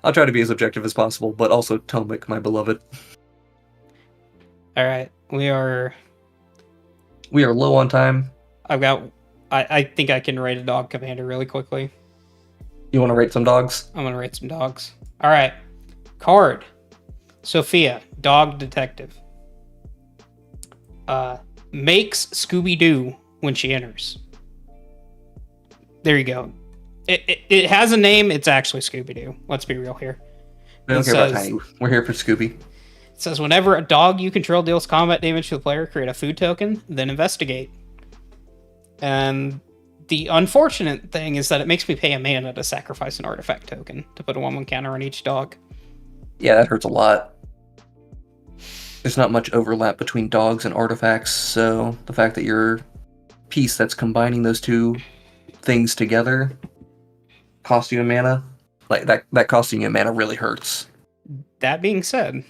I'll try to be as objective as possible, but also Tomek, my beloved. All right. We are low on time. I think I can rate a dog commander really quickly. You want to rate some dogs? I'm going to rate some dogs. All right. Card. Sophia, dog detective. Makes Scooby-Doo when she enters. There you go. It has a name. It's actually Scooby-Doo. Let's be real here. I don't care about Tiny. We're here for Scooby. It says, whenever a dog you control deals combat damage to the player, create a food token, then investigate. And the unfortunate thing is that it makes me pay a mana to sacrifice an artifact token to put a 1/1 counter on each dog. Yeah, that hurts a lot. There's not much overlap between dogs and artifacts, so the fact that your piece that's combining those two things together costs you a mana, like that costing you a mana really hurts. That being said,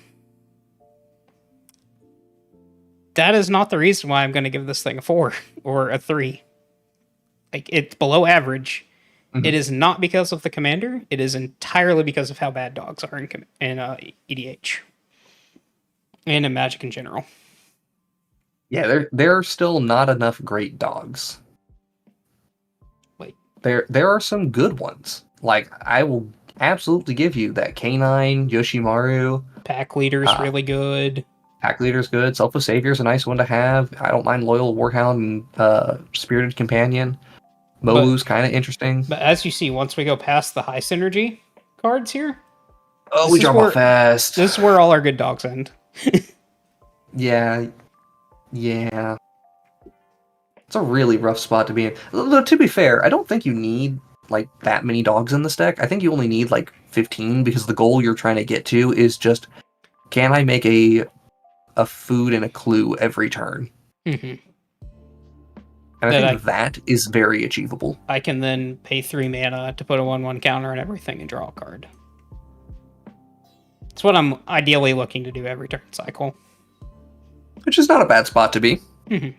that is not the reason why I'm going to give this thing a 4 or a 3. Like, it's below average, Mhm. It is not because of the commander. It is entirely because of how bad dogs are in EDH and in Magic in general. Yeah, there are still not enough great dogs. Like There are some good ones. Like I will absolutely give you that K9 Yoshimaru. pack leader's really good. Pack Leader's good. Selfless Savior's a nice one to have. I don't mind Loyal Warhound and Spirited Companion. But Molu's kind of interesting. as you see, once we go past the high synergy cards here, Oh, this we is drop where- off fast. this is where all our good dogs end. Yeah. Yeah. It's a really rough spot to be in. Though, to be fair, I don't think you need like that many dogs in this deck. I think you only need like 15 because the goal you're trying to get to is just, can I make a food and a clue every turn? Mm-hmm. And I think that is very achievable. I can then pay 3 mana to put a 1/1 counter on everything and draw a card. It's what I'm ideally looking to do every turn cycle. Which is not a bad spot to be. Mm-hmm.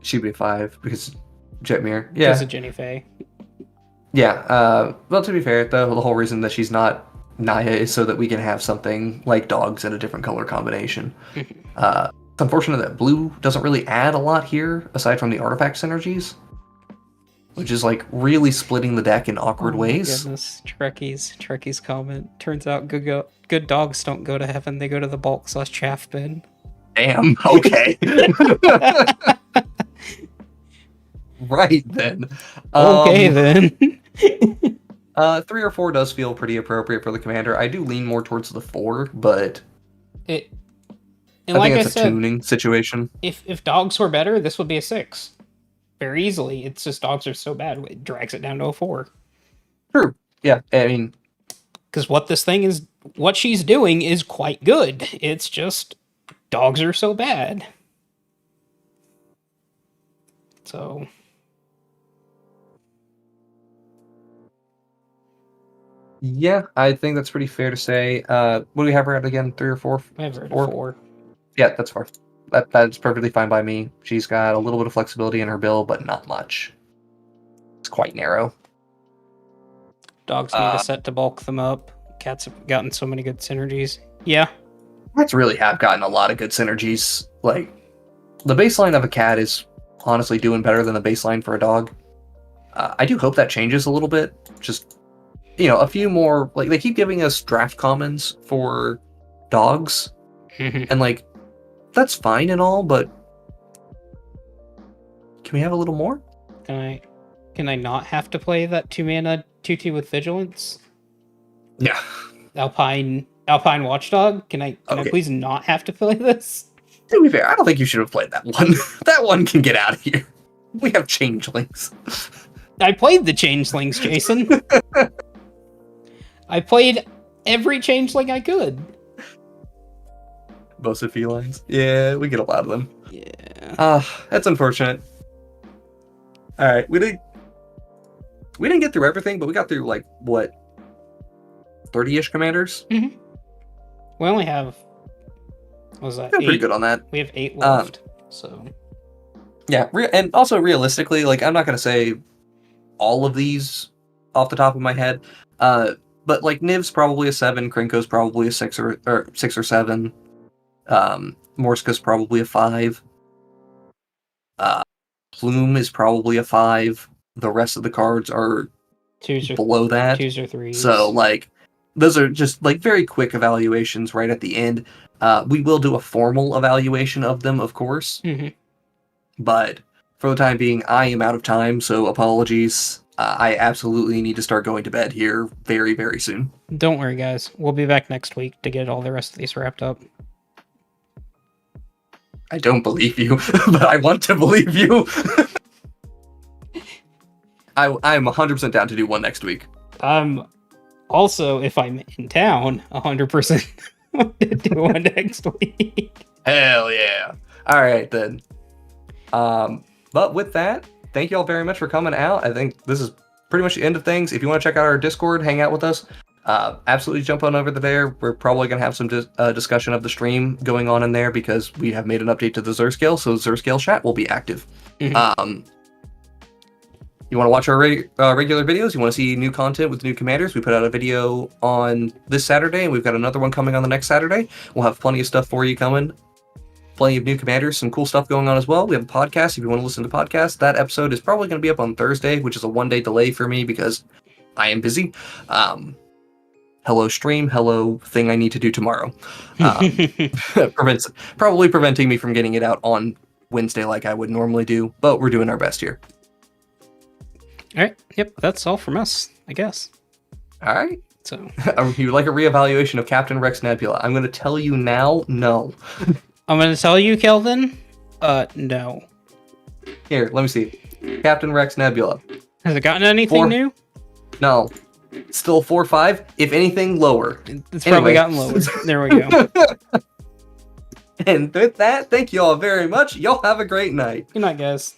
Should be 5 because Jetmir. Yeah. Because Yeah. of Jenny Faye. Yeah. Well, to be fair, the whole reason that she's not Naya is so that we can have something like dogs in a different color combination. Mm-hmm. It's unfortunate that blue doesn't really add a lot here, aside from the artifact synergies, which is like really splitting the deck in awkward ways. Goodness, Trekkies comment. Turns out good dogs don't go to heaven; they go to the bulk/chaff bin. Damn. Okay. Right then. Okay then. 3 or 4 does feel pretty appropriate for the commander. I do lean more towards the 4, but And I like think I it's a said, tuning situation. if dogs were better, this would be a 6. Very easily. It's just dogs are so bad, it drags it down to a 4. True. Yeah, I mean, because what she's doing is quite good. It's just dogs are so bad. So yeah, I think that's pretty fair to say. What do we have her at again? 3 or 4? I have her at 4. Yeah, that's far. That's perfectly fine by me. She's got a little bit of flexibility in her build, but not much. It's quite narrow. Dogs need a set to bulk them up. Cats have gotten so many good synergies. Yeah. Cats really have gotten a lot of good synergies. Like, the baseline of a cat is honestly doing better than the baseline for a dog. I do hope that changes a little bit. Just, a few more... Like, they keep giving us draft commons for dogs. And, like, that's fine and all, but... Can we have a little more? Can I not have to play that 2-mana 2/2 with Vigilance? Yeah. Alpine Watchdog? Can I please not have to play this? To be fair, I don't think you should have played that one. That one can get out of here. We have changelings. I played the changelings, Jason. I played every changeling I could. Most of felines. Yeah, we get a lot of them. Yeah. That's unfortunate. All right, we didn't get through everything, but we got through 30-ish commanders. Mm-hmm. We only have... What was that? 8? Pretty good on that. We have 8 left. So yeah, and also realistically, I'm not gonna say all of these off the top of my head, but Niv's probably a 7, Krinko's probably a 6 or 7, Morska's probably a 5, Plume is probably a 5. The rest of the cards are 2s below that. 2s or 3s. So those are just very quick evaluations right at the end. We will do a formal evaluation of them, of course. Mm-hmm. But for the time being, I am out of time, so apologies. I absolutely need to start going to bed here very, very soon. Don't worry, guys. We'll be back next week to get all the rest of these wrapped up. I don't believe you, but I want to believe you. I'm 100% down to do one next week. Also, if I'm in town, 100% to do one next week. Hell yeah. All right, then. But with that, thank you all very much for coming out. I think this is pretty much the end of things. If you want to check out our Discord, hang out with us, absolutely jump on over there. We're probably going to have some discussion of the stream going on in there because we have made an update to the Zur Scale, so Zur Scale chat will be active. Mm-hmm. You want to watch our regular videos? You want to see new content with new commanders? We put out a video on this Saturday, and we've got another one coming on the next Saturday. We'll have plenty of stuff for you coming. Plenty of new commanders, some cool stuff going on as well. We have a podcast if you want to listen to podcasts. That episode is probably going to be up on Thursday, which is a 1-day delay for me because I am busy. Hello stream, hello thing I need to do tomorrow. Probably preventing me from getting it out on Wednesday like I would normally do, but we're doing our best here. All right. Yep. That's all from us, I guess. All right. So you would like a reevaluation of Captain Rex Nebula? I'm going to tell you now, no. I'm going to tell you, Kelvin. No. Here, let me see. Captain Rex Nebula. Has it gotten anything new? No. Still 4.5. If anything, lower. It's probably gotten lower. There we go. And with that, thank you all very much. Y'all have a great night. Good night, guys.